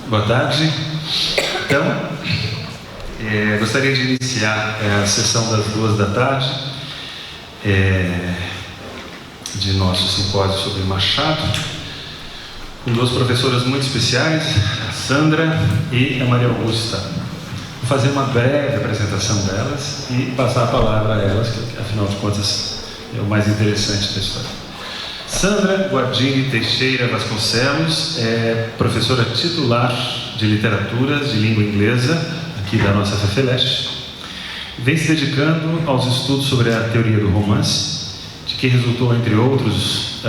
Boa tarde. Então, gostaria de iniciar a sessão das 14h de nosso simpósio sobre Machado, com duas professoras muito especiais, a Sandra e a Maria Augusta. Vou fazer uma breve apresentação delas e passar a palavra a elas, que afinal de contas é o mais interessante da história. Sandra Guardini Teixeira Vasconcelos é professora titular de literaturas de língua inglesa aqui da nossa FEFELESH. Vem se dedicando aos estudos sobre a teoria do romance, de que resultou, entre outros,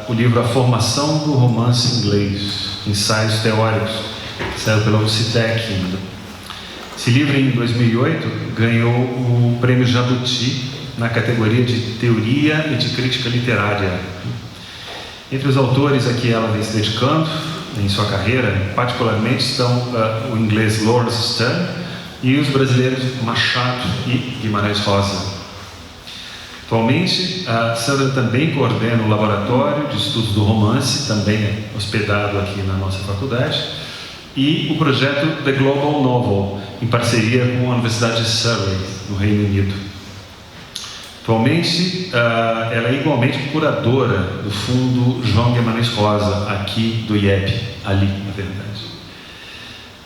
o livro A Formação do Romance Inglês, Ensaios Teóricos, que saiu pela UCITEC. Esse livro, em 2008, ganhou o Prêmio Jabuti na categoria de Teoria e de Crítica Literária. Entre os autores a que ela vem se dedicando em sua carreira, particularmente, estão o inglês Lawrence Sterne e os brasileiros Machado e Guimarães Rosa. Atualmente, a Sandra também coordena o Laboratório de Estudos do Romance, também hospedado aqui na nossa faculdade, e o projeto The Global Novel, em parceria com a Universidade de Surrey, no Reino Unido. Atualmente, ela é igualmente curadora do Fundo João Guimarães Rosa, aqui do IEP, ali, na verdade.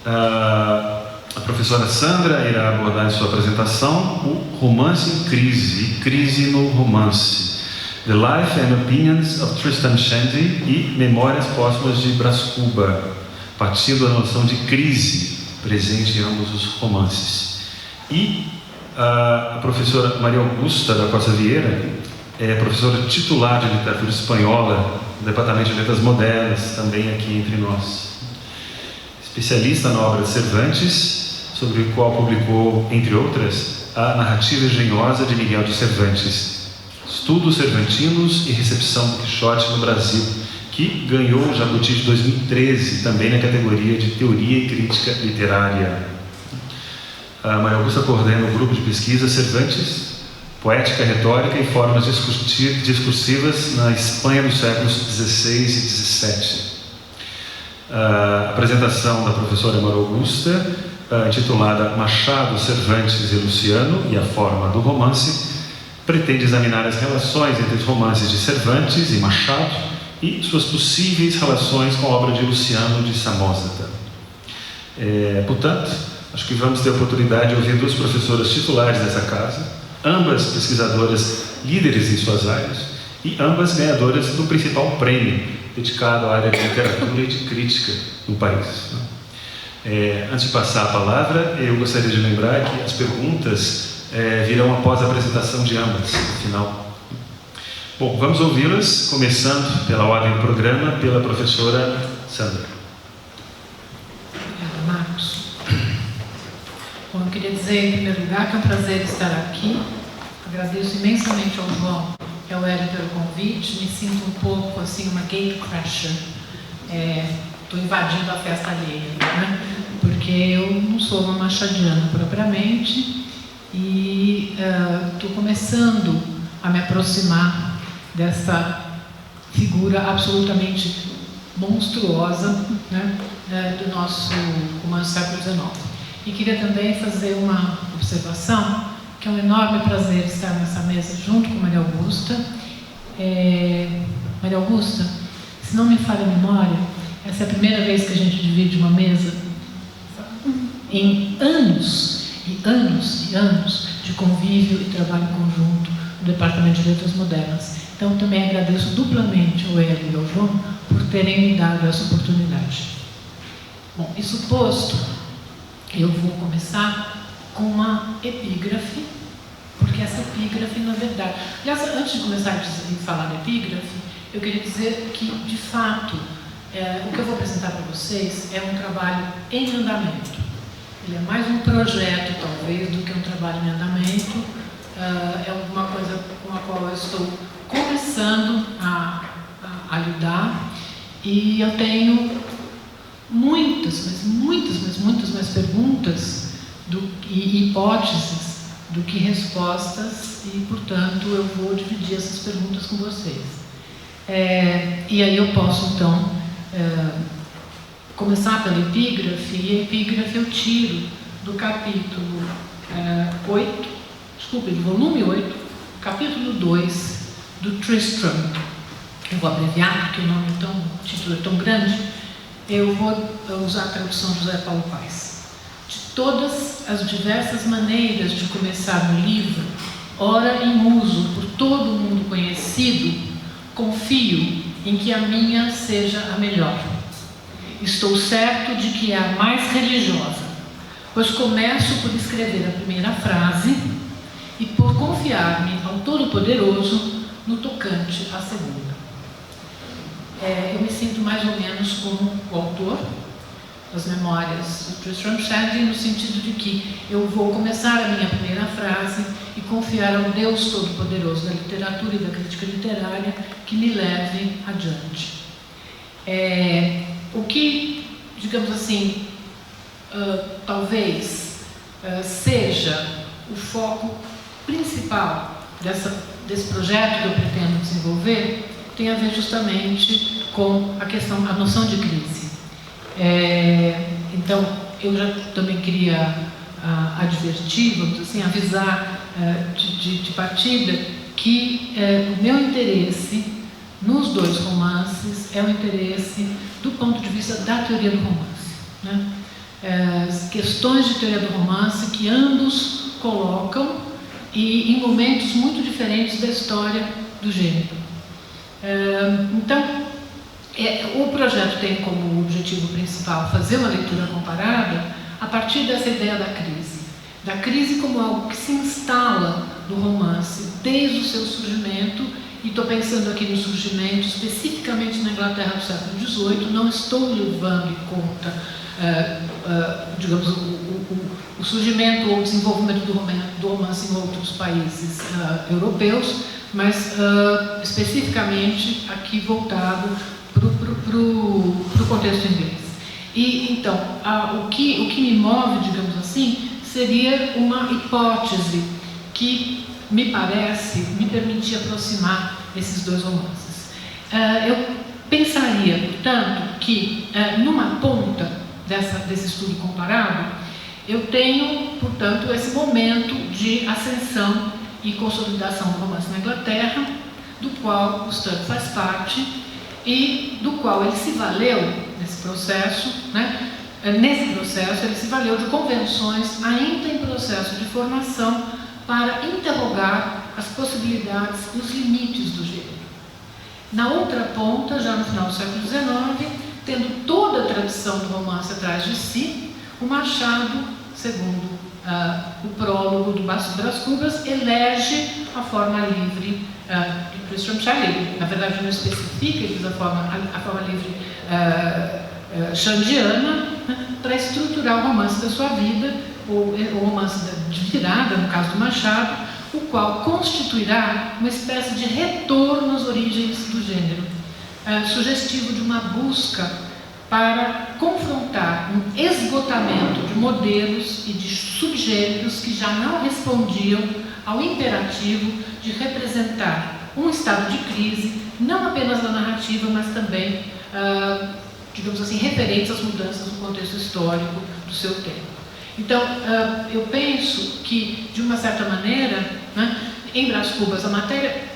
A professora Sandra irá abordar em sua apresentação o Romance em Crise e Crise no Romance, The Life and Opinions of Tristram Shandy e Memórias Póstumas de Brás Cuba, partindo da noção de crise presente em ambos os romances. E a professora Maria Augusta da Costa Vieira é professora titular de literatura espanhola no Departamento de Letras Modernas, também aqui entre nós. Especialista na obra de Cervantes, sobre o qual publicou, entre outras, a Narrativa Engenhosa de Miguel de Cervantes, Estudos Cervantinos e Recepção do Quixote no Brasil, que ganhou o Jabuti de 2013, também na categoria de Teoria e Crítica Literária. A Maria Augusta coordena o grupo de pesquisa Cervantes, Poética, Retórica e Formas Discursivas na Espanha dos séculos XVI e XVII. A apresentação da professora Maria Augusta, intitulada Machado, Cervantes e Luciano e a Forma do Romance, pretende examinar as relações entre os romances de Cervantes e Machado e suas possíveis relações com a obra de Luciano de Samosata. Portanto, acho que vamos ter a oportunidade de ouvir duas professoras titulares dessa casa, ambas pesquisadoras líderes em suas áreas e ambas ganhadoras do principal prêmio dedicado à área de literatura e de crítica no país. Antes de passar a palavra, eu gostaria de lembrar que as perguntas virão após a apresentação de ambas, no final. Bom, vamos ouvi-las, começando pela ordem do programa, pela professora Sandra. Obrigada, Marcos. Bom, eu queria dizer, em primeiro lugar, que é um prazer estar aqui. Agradeço imensamente ao João e ao Hélio pelo convite. Me sinto um pouco, assim, uma gatecrasher. Estou invadindo a festa alheia, né? Porque eu não sou uma machadiana propriamente e estou começando a me aproximar dessa figura absolutamente monstruosa, né, do nosso romance do século XIX. E queria também fazer uma observação, que é um enorme prazer estar nessa mesa junto com Maria Augusta. Maria Augusta, se não me falha a memória, essa é a primeira vez que a gente divide uma mesa em anos e anos e anos de convívio e trabalho conjunto no Departamento de Letras Modernas. Então, também agradeço duplamente ao Hélio e ao João por terem me dado essa oportunidade. Bom, isso posto, eu vou começar com uma epígrafe, porque essa epígrafe, na verdade... Aliás, antes de começar a falar da epígrafe, eu queria dizer que, de fato, o que eu vou apresentar para vocês é um trabalho em andamento. Ele é mais um projeto, talvez, do que um trabalho em andamento. É alguma coisa com a qual eu estou começando a lidar. E eu tenho muitas mais perguntas e hipóteses do que respostas e, portanto, eu vou dividir essas perguntas com vocês. E aí eu posso, então, começar pela epígrafe, e a epígrafe eu tiro do capítulo 8, do volume 8, capítulo 2 do Tristram. Eu vou abreviar porque o título é tão grande. Eu vou usar a tradução de José Paulo Paes. De todas as diversas maneiras de começar um livro, ora em uso por todo mundo conhecido, confio em que a minha seja a melhor. Estou certo de que é a mais religiosa, pois começo por escrever a primeira frase e por confiar-me ao Todo-Poderoso no tocante à segunda. Eu me sinto mais ou menos como o autor das memórias do Tristram Shandy, no sentido de que eu vou começar a minha primeira frase e confiar ao Deus Todo-Poderoso da literatura e da crítica literária que me leve adiante. O que, digamos assim, talvez seja o foco principal desse projeto que eu pretendo desenvolver, tem a ver justamente com a noção de crise. Então, eu já também queria advertir, vamos assim, avisar de partida que o meu interesse nos dois romances é o interesse do ponto de vista da teoria do romance, né? Questões de teoria do romance que ambos colocam e em momentos muito diferentes da história do gênero. Então, o projeto tem como objetivo principal fazer uma leitura comparada a partir dessa ideia da crise como algo que se instala no romance desde o seu surgimento, e estou pensando aqui no surgimento especificamente na Inglaterra do século XVIII, não estou levando em conta, digamos, o surgimento ou o desenvolvimento do romance em outros países europeus, mas especificamente aqui voltado para o contexto inglês. E então, o que me move, digamos assim, seria uma hipótese que me permitir aproximar esses dois romances. Eu pensaria, portanto, que numa ponta desse estudo comparado, eu tenho, portanto, esse momento de ascensão e consolidação do romance na Inglaterra, do qual o Sturges faz parte e do qual ele se valeu nesse processo, né? Nesse processo ele se valeu de convenções ainda em processo de formação para interrogar as possibilidades e os limites do gênero. Na outra ponta, já no final do século XIX, tendo toda a tradição do romance atrás de si, o Machado, segundo o prólogo do Brás Cubas, elege a forma livre de Tristram Shandy. Na verdade, não especifica, ele diz a forma livre shandiana, né, para estruturar o romance da sua vida, o romance de virada, no caso do Machado, o qual constituirá uma espécie de retorno às origens do gênero, sugestivo de uma busca para confrontar um esgotamento de modelos e de subgêneros que já não respondiam ao imperativo de representar um estado de crise, não apenas na narrativa, mas também, digamos assim, referentes às mudanças no contexto histórico do seu tempo. Então, eu penso que, de uma certa maneira, né, em Brás Cubas, a matéria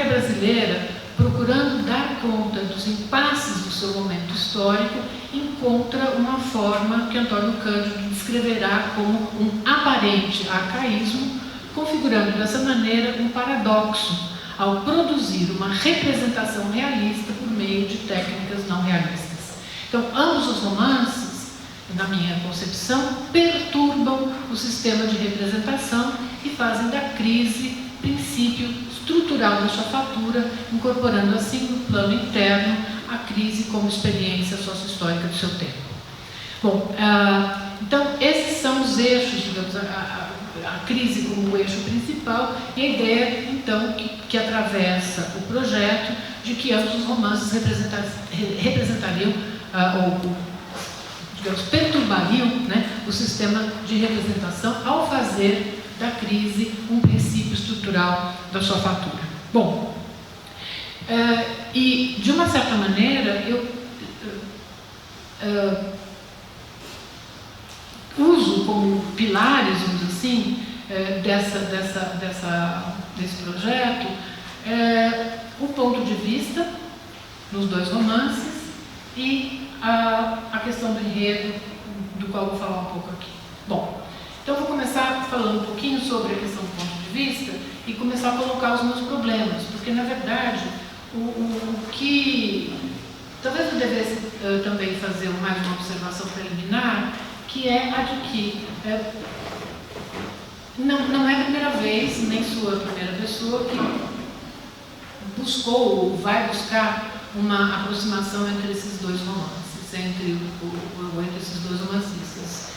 brasileira, procurando dar conta dos impasses do seu momento histórico, encontra uma forma que Antônio Cândido descreverá como um aparente arcaísmo, configurando dessa maneira um paradoxo ao produzir uma representação realista por meio de técnicas não realistas. Então, ambos os romances, na minha concepção, perturbam o sistema de representação e fazem da crise princípio estrutural da sua fatura, incorporando assim no plano interno a crise como experiência sociohistórica do seu tempo. Bom, então esses são os eixos, digamos, a crise como o eixo principal e a ideia, então, que atravessa o projeto de que ambos os romances representariam ou, digamos, perturbariam, né, o sistema de representação ao fazer da crise um princípio estrutural da sua fatura. Bom, e de uma certa maneira eu uso como pilares, vamos dizer assim, desse projeto o ponto de vista nos dois romances e a questão do enredo, do qual eu vou falar um pouco aqui. Bom, então eu vou começar falando um pouquinho sobre a questão do ponto de vista e começar a colocar os meus problemas, porque na verdade o que talvez eu devesse também fazer mais uma observação preliminar, que é a de que não é a primeira vez, nem sou a primeira pessoa que buscou ou vai buscar uma aproximação entre esses dois romances, entre esses dois romancistas.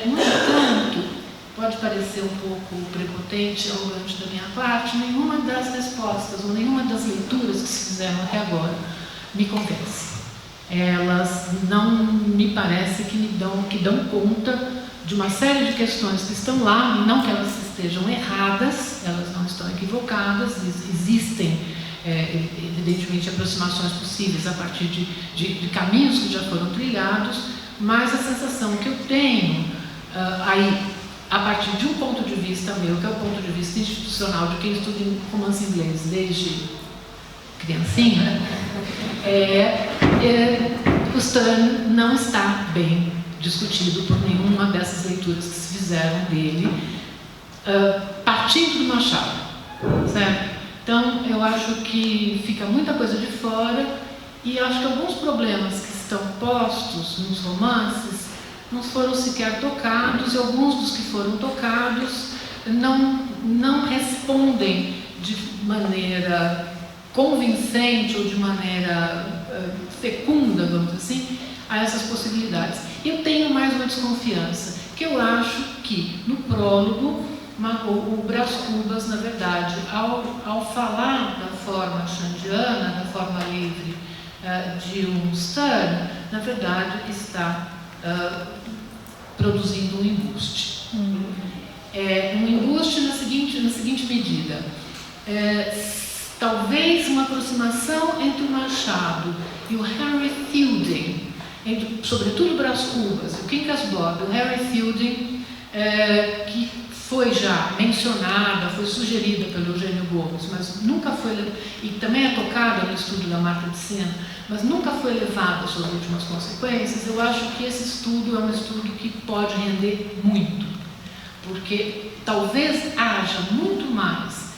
No entanto, pode parecer um pouco prepotente, arrogante da minha parte, nenhuma das respostas ou nenhuma das leituras que se fizeram até agora me convence. Elas não me parece que dão conta de uma série de questões que estão lá, e não que elas estejam erradas, elas não estão equivocadas, existem, evidentemente, aproximações possíveis a partir de caminhos que já foram trilhados, mas a sensação que eu tenho aí, a partir de um ponto de vista meu, que é o ponto de vista institucional de quem estuda romance inglês desde criancinha, o Sterne não está bem discutido por nenhuma dessas leituras que se fizeram dele, partindo do Machado, certo? Então, eu acho que fica muita coisa de fora e acho que alguns problemas que estão postos nos romances não foram sequer tocados e alguns dos que foram tocados não respondem de maneira convincente ou de maneira fecunda, vamos dizer assim, a essas possibilidades. Eu tenho mais uma desconfiança, que eu acho que no prólogo o Brás Cubas, na verdade, ao falar da forma xandiana, da forma livre de um Sterne, na verdade está produzindo um embuste. Um embuste na seguinte medida. Talvez uma aproximação entre o Machado e o Henry Fielding, sobretudo o Brás Cubas, o Quincas Bob, o Henry Fielding, que foi já mencionada, foi sugerida pelo Eugênio Gomes, mas nunca foi, e também é tocada no estudo da Marta de Sena, mas nunca foi levada às suas últimas consequências. Eu acho que esse estudo é um estudo que pode render muito, porque talvez haja muito mais,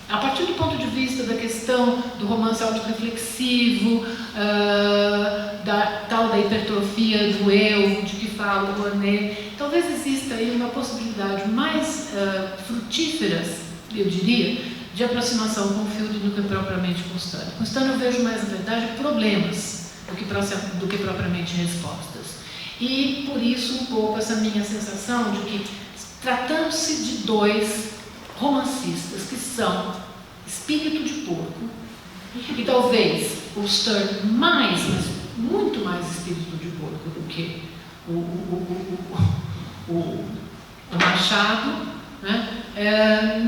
a partir do ponto de vista da questão do romance autorreflexivo, da hipertrofia do eu, de que fala o Rouanet, talvez exista aí uma possibilidade mais frutífera, eu diria, de aproximação com o Fielding do que propriamente com o Sterne. Com o Sterne eu vejo mais, na verdade, problemas do que propriamente respostas. E, por isso, um pouco essa minha sensação de que, tratando-se de dois romancistas que são espírito de porco, e talvez o Sterne mas muito mais espírito de porco do que o Machado, né?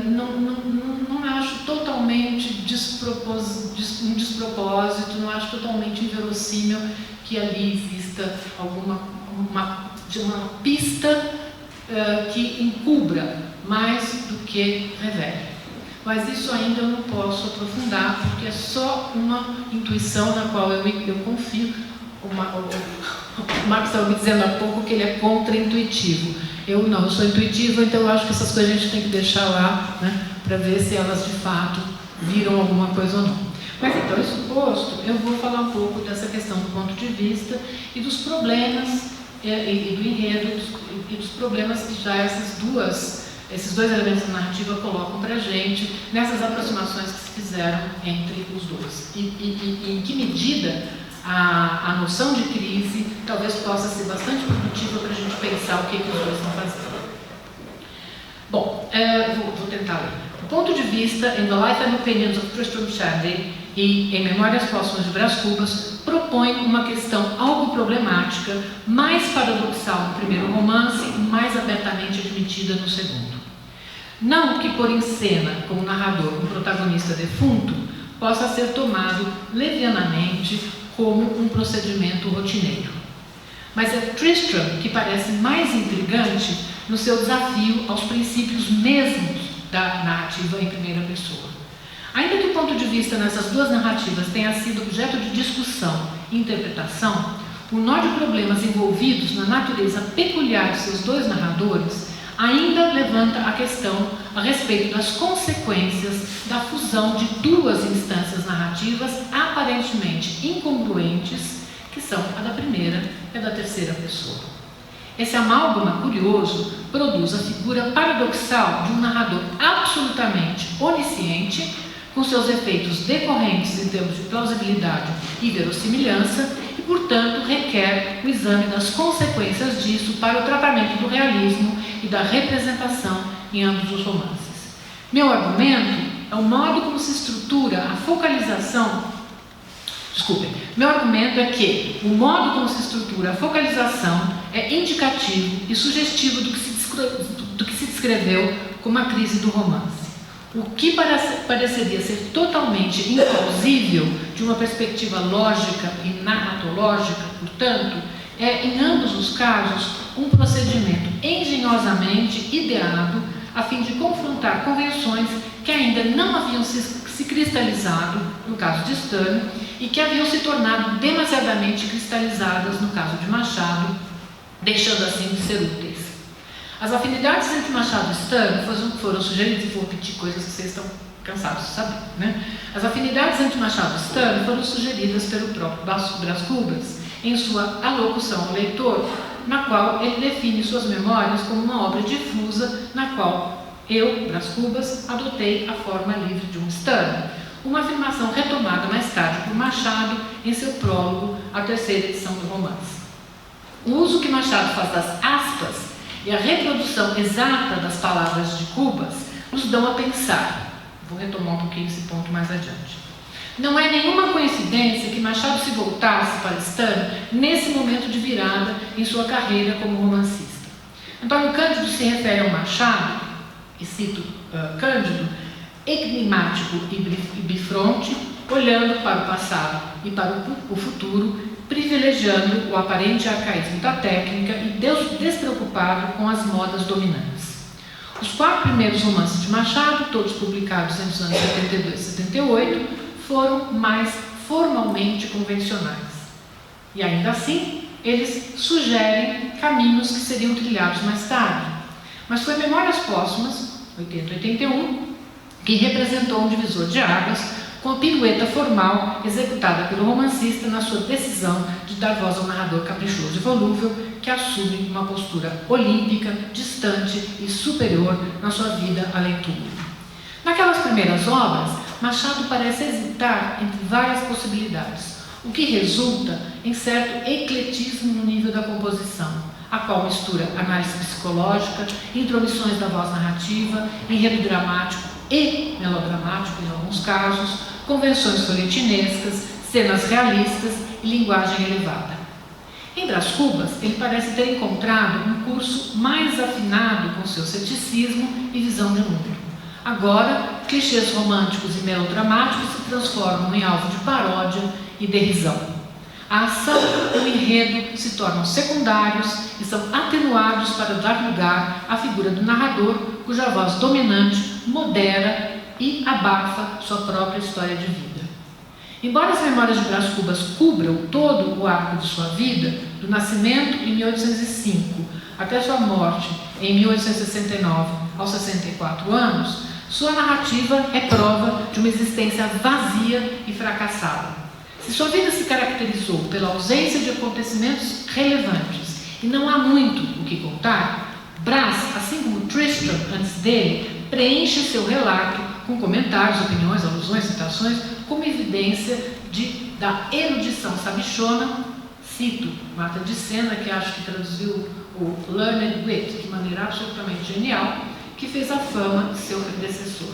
Não acho totalmente um despropósito, não acho totalmente inverossímil que ali exista uma pista que encubra mais do que revele. Mas isso ainda eu não posso aprofundar, porque é só uma intuição na qual eu confio. O Marcos estava me dizendo há pouco que ele é contra-intuitivo. Eu não, eu sou intuitivo, então eu acho que essas coisas a gente tem que deixar lá, né, para ver se elas de fato viram alguma coisa ou não. Mas então, isso posto, eu vou falar um pouco dessa questão do ponto de vista e dos problemas e do enredo e dos problemas que já esses dois elementos da narrativa colocam para a gente nessas aproximações que se fizeram entre os dois. E em que medida a noção de crise talvez possa ser bastante produtiva para a gente pensar o que os dois estão fazendo. Bom, vou tentar ler. O ponto de vista, em The Life and Opinions of Tristram Shandy e em Memórias Póstumas de Brás Cubas, propõe uma questão algo problemática, mais paradoxal no primeiro romance e mais abertamente admitida no segundo. Não que pôr em cena como narrador um protagonista defunto possa ser tomado levianamente como um procedimento rotineiro. Mas é Tristram que parece mais intrigante no seu desafio aos princípios mesmos da narrativa em primeira pessoa. Ainda que o ponto de vista nessas duas narrativas tenha sido objeto de discussão e interpretação, o nó de problemas envolvidos na natureza peculiar de seus dois narradores ainda levanta a questão a respeito das consequências da fusão de duas instâncias narrativas aparentemente incongruentes, que são a da primeira e a da terceira pessoa. Esse amálgama curioso produz a figura paradoxal de um narrador absolutamente onisciente, com seus efeitos decorrentes em termos de plausibilidade e verossimilhança, e, portanto, requer o exame das consequências disso para o tratamento do realismo e da representação em ambos os romances. Meu argumento é o modo como se estrutura a focalização. Meu argumento é que o modo como se estrutura a focalização é indicativo e sugestivo do que se descreveu como a crise do romance. O que pareceria ser totalmente implausível de uma perspectiva lógica e narratológica, portanto, é, em ambos os casos, um procedimento engenhosamente ideado a fim de confrontar convenções que ainda não haviam se cristalizado, no caso de Sterne, e que haviam se tornado demasiadamente cristalizadas no caso de Machado, deixando assim de ser úteis. As afinidades entre Machado e Sterne foram sugeridas, e vou repetir coisas que vocês estão cansados de saber, né? As afinidades entre Machado e Sterne foram sugeridas pelo próprio Brás Cubas em sua alocução ao leitor, na qual ele define suas memórias como uma obra difusa, na qual eu, Brás Cubas, adotei a forma livre de um Sterne, uma afirmação retomada mais tarde por Machado em seu prólogo à terceira edição do romance. O uso que Machado faz das aspas e a reprodução exata das palavras de Cubas nos dão a pensar. Vou retomar um pouquinho esse ponto mais adiante. Não é nenhuma coincidência que Machado se voltasse para Sterne nesse momento de virada em sua carreira como romancista. Antônio Cândido se refere ao Machado, e cito Cândido, enigmático e bifronte, olhando para o passado e para o futuro, privilegiando o aparente arcaísmo da técnica e despreocupado com as modas dominantes. Os 4 primeiros romances de Machado, todos publicados entre os anos 72 e 78, foram mais formalmente convencionais. E ainda assim, eles sugerem caminhos que seriam trilhados mais tarde. Mas foi Memórias Póstumas, 80 e 81, que representou um divisor de águas com a pirueta formal executada pelo romancista na sua decisão de dar voz ao narrador caprichoso e volúvel que assume uma postura olímpica, distante e superior na sua vida à leitura. Naquelas primeiras obras, Machado parece hesitar entre várias possibilidades, o que resulta em certo ecletismo no nível da composição, a qual mistura análise psicológica, intromissões da voz narrativa, enredo dramático e melodramático em alguns casos, convenções folhetinescas, cenas realistas e linguagem elevada. Em Brás Cubas, ele parece ter encontrado um curso mais afinado com seu ceticismo e visão de mundo. Agora, clichês românticos e melodramáticos se transformam em alvo de paródia e derrisão. A ação e o enredo se tornam secundários e são atenuados para dar lugar à figura do narrador, cuja voz dominante modera e abafa sua própria história de vida. Embora as memórias de Brás Cubas cubram todo o arco de sua vida, do nascimento em 1805 até sua morte em 1869, aos 64 anos, sua narrativa é prova de uma existência vazia e fracassada. Se sua vida se caracterizou pela ausência de acontecimentos relevantes e não há muito o que contar, Brás, assim como Tristram antes dele, preenche seu relato com comentários, opiniões, alusões, citações, como evidência da erudição sabichona. Cito Mata de Sena, que acho que traduziu o Learned Wit de maneira absolutamente genial, que fez a fama de seu predecessor.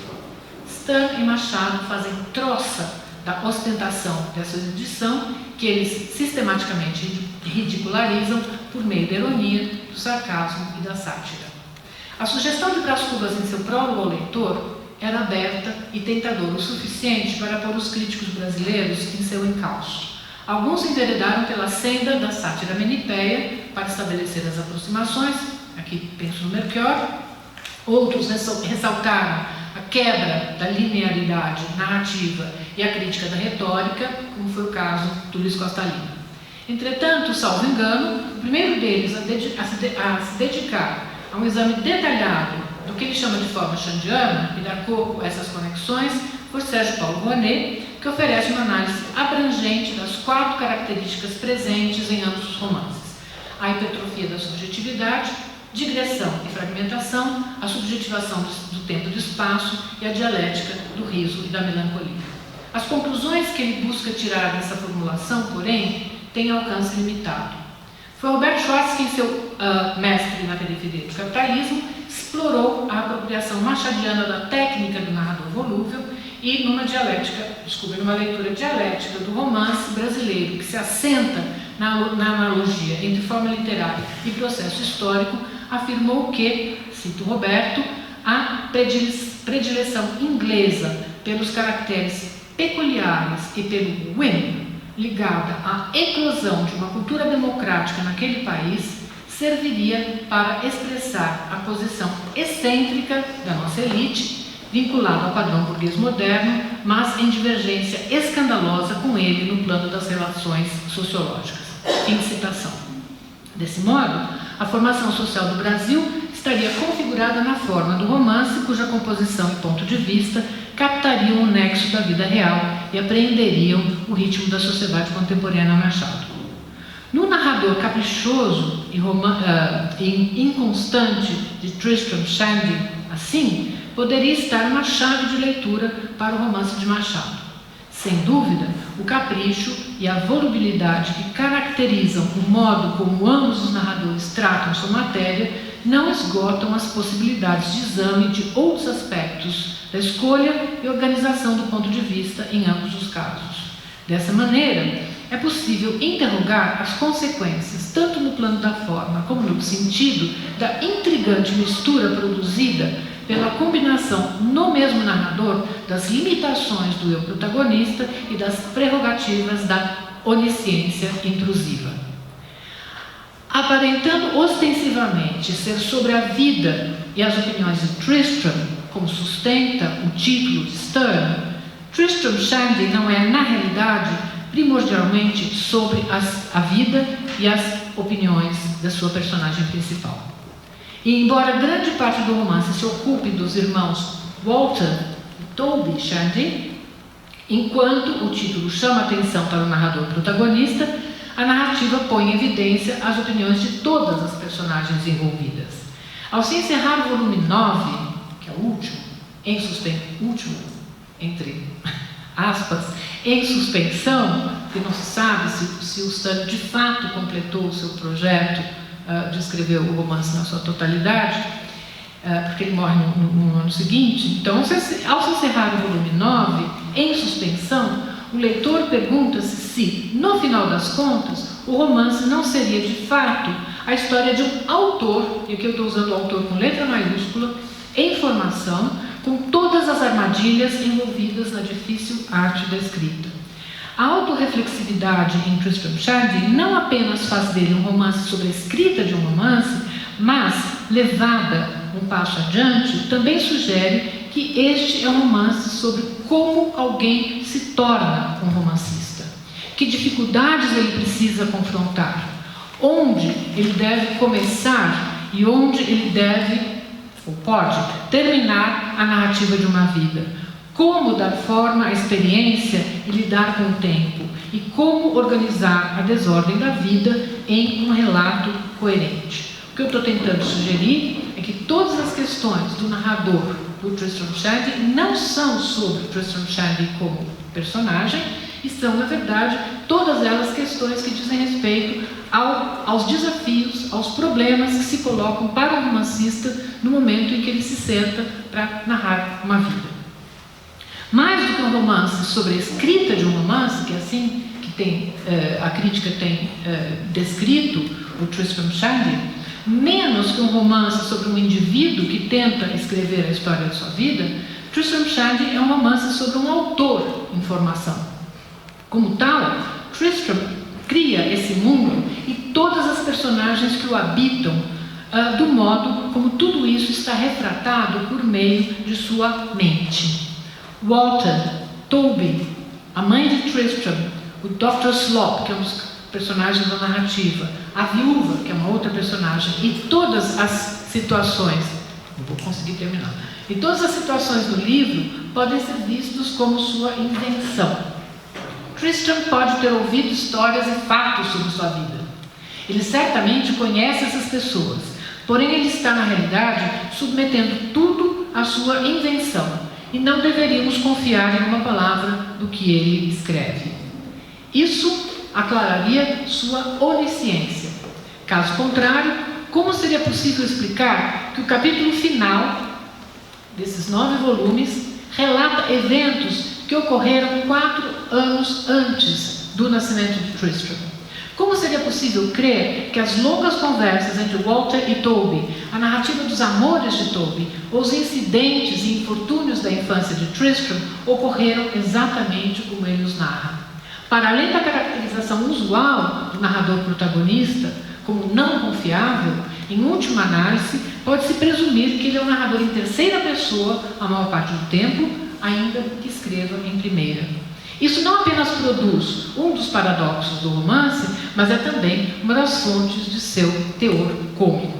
Sterne e Machado fazem troça da ostentação dessa erudição, que eles sistematicamente ridicularizam por meio da ironia, do sarcasmo e da sátira. A sugestão de Brás Cubas em seu prólogo ao leitor era aberta e tentadora o suficiente para pôr os críticos brasileiros em seu encalço. Alguns enveredaram pela senda da sátira menipéia para estabelecer as aproximações, aqui penso no Melchior. Outros ressaltaram a quebra da linearidade narrativa e a crítica da retórica, como foi o caso do Luiz Costa Lima. Entretanto, salvo engano, o primeiro deles a se dedicar a um exame detalhado do que ele chama de forma xandiana e dar corpo a essas conexões foi Sérgio Paulo Rouanet, que oferece uma análise abrangente das 4 características presentes em ambos os romances: a hipertrofia da subjetividade, digressão e fragmentação, a subjetivação do tempo e do espaço e a dialética do riso e da melancolia. As conclusões que ele busca tirar dessa formulação, porém, têm alcance limitado. Foi Roberto Schwartz que, em seu Mestre na Periferia do Capitalismo, explorou a apropriação machadiana da técnica do narrador volúvel e numa leitura dialética do romance brasileiro, que se assenta na analogia entre forma literária e processo histórico, afirmou que, cito Roberto, a predileção inglesa pelos caracteres peculiares e pelo whim, ligada à eclosão de uma cultura democrática naquele país, serviria para expressar a posição excêntrica da nossa elite, vinculada ao padrão burguês moderno, mas em divergência escandalosa com ele no plano das relações sociológicas. Fim de citação. Desse modo, a formação social do Brasil estaria configurada na forma do romance, cuja composição e ponto de vista captariam o nexo da vida real e apreenderiam o ritmo da sociedade contemporânea Machado. No narrador caprichoso e inconstante de Tristram Shandy, assim, poderia estar uma chave de leitura para o romance de Machado. Sem dúvida, o capricho e a volubilidade que caracterizam o modo como ambos os narradores tratam sua matéria não esgotam as possibilidades de exame de outros aspectos da escolha e organização do ponto de vista em ambos os casos. Dessa maneira, é possível interrogar as consequências, tanto no plano da forma como no sentido da intrigante mistura produzida pela combinação no mesmo narrador das limitações do eu protagonista e das prerrogativas da onisciência intrusiva. Aparentando ostensivamente ser sobre a vida e as opiniões de Tristram, como sustenta o título de Sterne, Tristram Shandy não é, na realidade, primordialmente sobre a vida e as opiniões da sua personagem principal. E embora grande parte do romance se ocupe dos irmãos Walter e Toby Shandy, enquanto o título chama atenção para o narrador protagonista, a narrativa põe em evidência as opiniões de todas as personagens envolvidas. Ao se encerrar o volume 9, que é o último, entre aspas, em suspensão, que não se sabe se o Sterne de fato completou o seu projeto de escrever o romance na sua totalidade, porque ele morre no ano seguinte. Então, ao se encerrar o volume 9, em suspensão, o leitor pergunta-se se, no final das contas, o romance não seria de fato a história de um autor, e aqui eu estou usando o autor com letra maiúscula, em formação, com todas as armadilhas envolvidas na difícil arte da escrita. A autorreflexividade em Tristram Shandy não apenas faz dele um romance sobre a escrita de um romance, mas, levada um passo adiante, também sugere que este é um romance sobre como alguém se torna um romancista, que dificuldades ele precisa confrontar, onde ele deve começar e onde ele deve, ou pode, terminar a narrativa de uma vida, como dar forma à experiência e lidar com o tempo, e como organizar a desordem da vida em um relato coerente. O que eu estou tentando sugerir é que todas as questões do narrador do Tristram Shandy não são sobre Tristram Shandy como personagem, e são, na verdade, todas elas questões que dizem respeito aos desafios, aos problemas que se colocam para o romancista no momento em que ele se senta para narrar uma vida. Mais do que um romance sobre a escrita de um romance, que é assim que tem, a crítica tem descrito o Tristram Shandy, menos que um romance sobre um indivíduo que tenta escrever a história de sua vida, Tristram Shandy é um romance sobre um autor em formação. Como tal, Tristram cria esse mundo e todas as personagens que o habitam, do modo como tudo isso está retratado por meio de sua mente. Walter, Toby, a mãe de Tristram, o Dr. Slop, que é um dos personagens da narrativa, a viúva, que é uma outra personagem, e todas as situações, não vou conseguir terminar, e todas as situações do livro podem ser vistos como sua invenção. Tristram pode ter ouvido histórias e fatos sobre sua vida. Ele certamente conhece essas pessoas, porém ele está, na realidade, submetendo tudo à sua invenção, e não deveríamos confiar em uma palavra do que ele escreve. Isso aclararia sua onisciência. Caso contrário, como seria possível explicar que o capítulo final desses 9 volumes relata eventos que ocorreram 4 anos antes do nascimento de Tristram? Como seria possível crer que as longas conversas entre Walter e Toby, a narrativa dos amores de Toby, ou os incidentes e infortúnios da infância de Tristram ocorreram exatamente como ele os narra? Para além da caracterização usual do narrador protagonista como não confiável, em última análise, pode-se presumir que ele é um narrador em terceira pessoa a maior parte do tempo, ainda que escreva em primeira. Isso não apenas produz um dos paradoxos do romance, mas é também uma das fontes de seu teor cômico.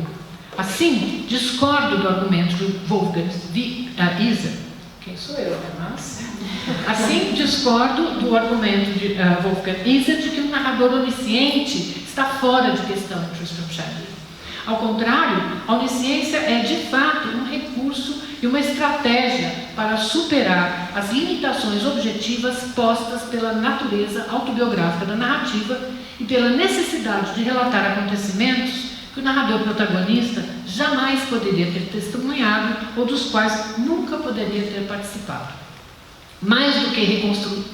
Assim, discordo do argumento de Wolfgang Iser. Quem sou eu, né? Assim, discordo do argumento de Wolfgang Iser de que um narrador onisciente está fora de questão em Tristram Shandy. Ao contrário, a onisciência é, de fato, um recurso e uma estratégia para superar as limitações objetivas postas pela natureza autobiográfica da narrativa e pela necessidade de relatar acontecimentos que o narrador protagonista jamais poderia ter testemunhado ou dos quais nunca poderia ter participado. Mais do que reconstrução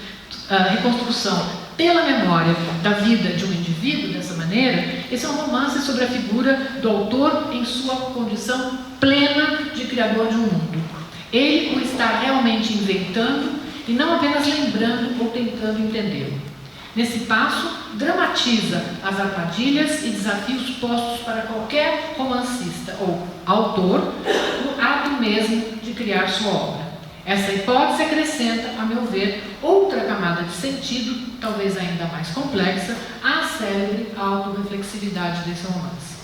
pela memória da vida de um indivíduo dessa maneira, esse é um romance sobre a figura do autor em sua condição plena de criador de um mundo. Ele o está realmente inventando e não apenas lembrando ou tentando entendê-lo. Nesse passo, dramatiza as armadilhas e desafios postos para qualquer romancista ou autor no ato mesmo de criar sua obra. Essa hipótese acrescenta, a meu ver, outra camada de sentido, talvez ainda mais complexa, à célebre autorreflexividade desse romance.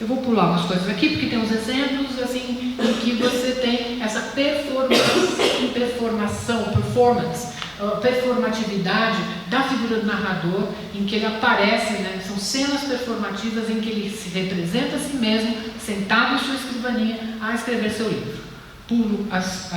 Eu vou pular umas coisas aqui, porque tem uns exemplos assim, em que você tem essa performatividade da figura do narrador, em que ele aparece, né, são cenas performativas em que ele se representa a si mesmo, sentado em sua escrivaninha, a escrever seu livro. Pulo as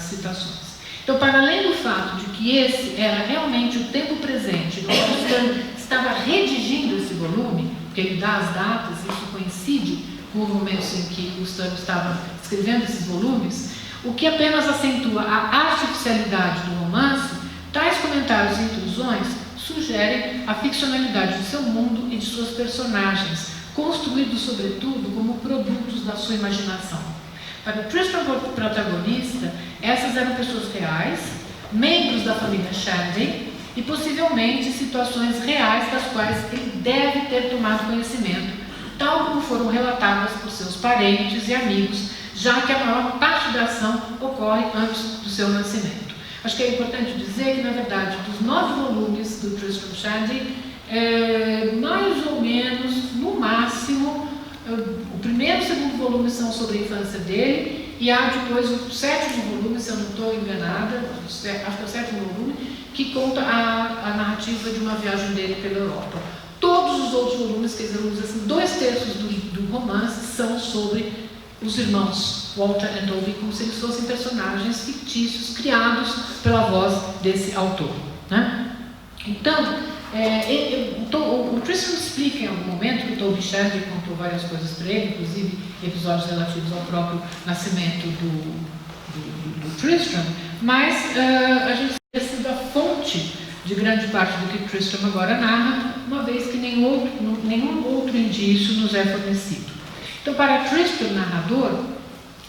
citações. Então, para além do fato de que esse era realmente o tempo presente, no qual Stan estava redigindo esse volume, porque ele dá as datas, isso coincide com o momento em que o Stan estava escrevendo esses volumes, o que apenas acentua a artificialidade do romance, tais comentários e intrusões sugerem a ficcionalidade de seu mundo e de suas personagens, construídos, sobretudo, como produtos da sua imaginação. Para o Tristram protagonista, essas eram pessoas reais, membros da família Shandy e possivelmente situações reais das quais ele deve ter tomado conhecimento, tal como foram relatadas por seus parentes e amigos, já que a maior parte da ação ocorre antes do seu nascimento. Acho que é importante dizer que, na verdade, dos 9 volumes do Tristram Shandy, mais ou menos, no máximo, o primeiro e o segundo volume são sobre a infância dele, e há depois o 7º volume, se eu não estou enganada, acho que é o 7º volume, que conta a narrativa de uma viagem dele pela Europa. Todos os outros volumes, quer dizer, assim, 2/3 do romance são sobre os irmãos Walter e Toby, como se eles fossem personagens fictícios criados pela voz desse autor, né? Então, o Tristram explica em algum momento que o Toby Shandy contou várias coisas para ele, inclusive episódios relativos ao próprio nascimento do Tristram, mas a gente tem sido a fonte de grande parte do que Tristram agora narra, uma vez que nenhum outro indício nos é fornecido. Então, para Tristram, narrador,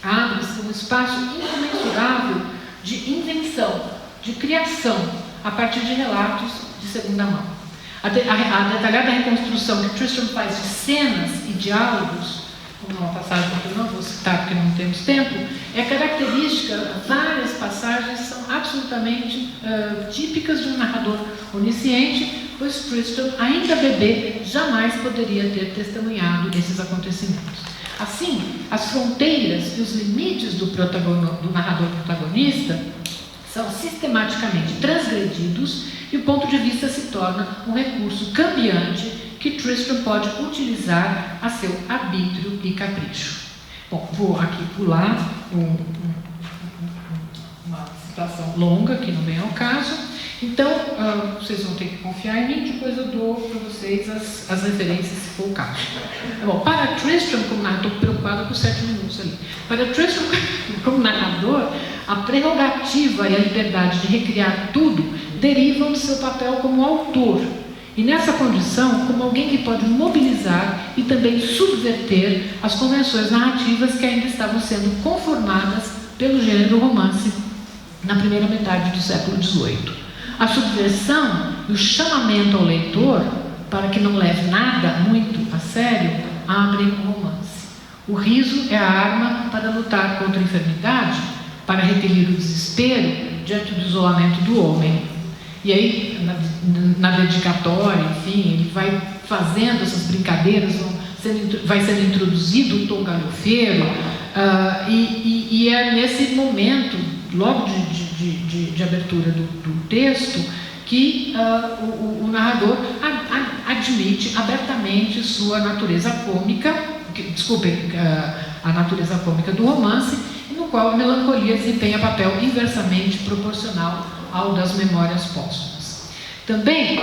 abre-se um espaço incomensurável de invenção, de criação, a partir de relatos de segunda mão. A detalhada reconstrução que Tristram faz de cenas e diálogos, uma passagem que eu não vou citar porque não temos tempo, é característica. Várias passagens são absolutamente típicas de um narrador onisciente, pois Tristram, ainda bebê, jamais poderia ter testemunhado esses acontecimentos. Assim, as fronteiras e os limites do narrador protagonista são sistematicamente transgredidos e o ponto de vista se torna um recurso cambiante que Tristram pode utilizar a seu arbítrio e capricho. Bom, vou aqui pular uma situação longa, que não vem ao caso. Então, vocês vão ter que confiar em mim, depois eu dou para vocês as referências, se for o caso. Bom, para Tristram, como narrador, estou preocupada com 7 minutos ali. Para Tristram, como narrador, a prerrogativa e a liberdade de recriar tudo derivam do seu papel como autor. E nessa condição, como alguém que pode mobilizar e também subverter as convenções narrativas que ainda estavam sendo conformadas pelo gênero romance na primeira metade do século XVIII. A subversão e o chamamento ao leitor, para que não leve nada muito a sério, abrem o romance. O riso é a arma para lutar contra a enfermidade, para repelir o desespero diante do isolamento do homem. E aí, na dedicatória, enfim, ele vai fazendo essas brincadeiras, vai sendo introduzido o tom galhofeiro, e é nesse momento, logo de abertura do texto, que o narrador admite abertamente sua natureza cômica, a natureza cômica do romance, no qual a melancolia desempenha papel inversamente proporcional ao das memórias póstumas. Também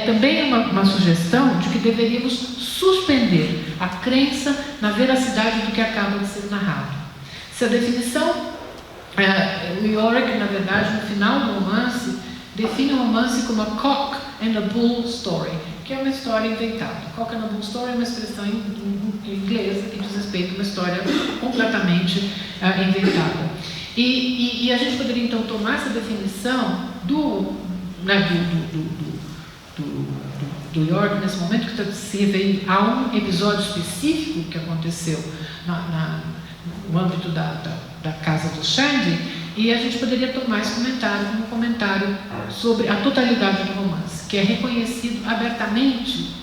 também uma sugestão de que deveríamos suspender a crença na veracidade do que acaba de ser narrado. Se a definição, o Yorick, na verdade, no final do romance, define o romance como a cock and a bull story, que é uma história inventada. Cock and a bull story é uma expressão inglesa que diz respeito a uma história completamente inventada. E a gente poderia então tomar essa definição do York nesse momento, que se refere a um episódio específico que aconteceu no âmbito da casa do Shandy, e a gente poderia tomar esse comentário como um comentário sobre a totalidade do romance, que é reconhecido abertamente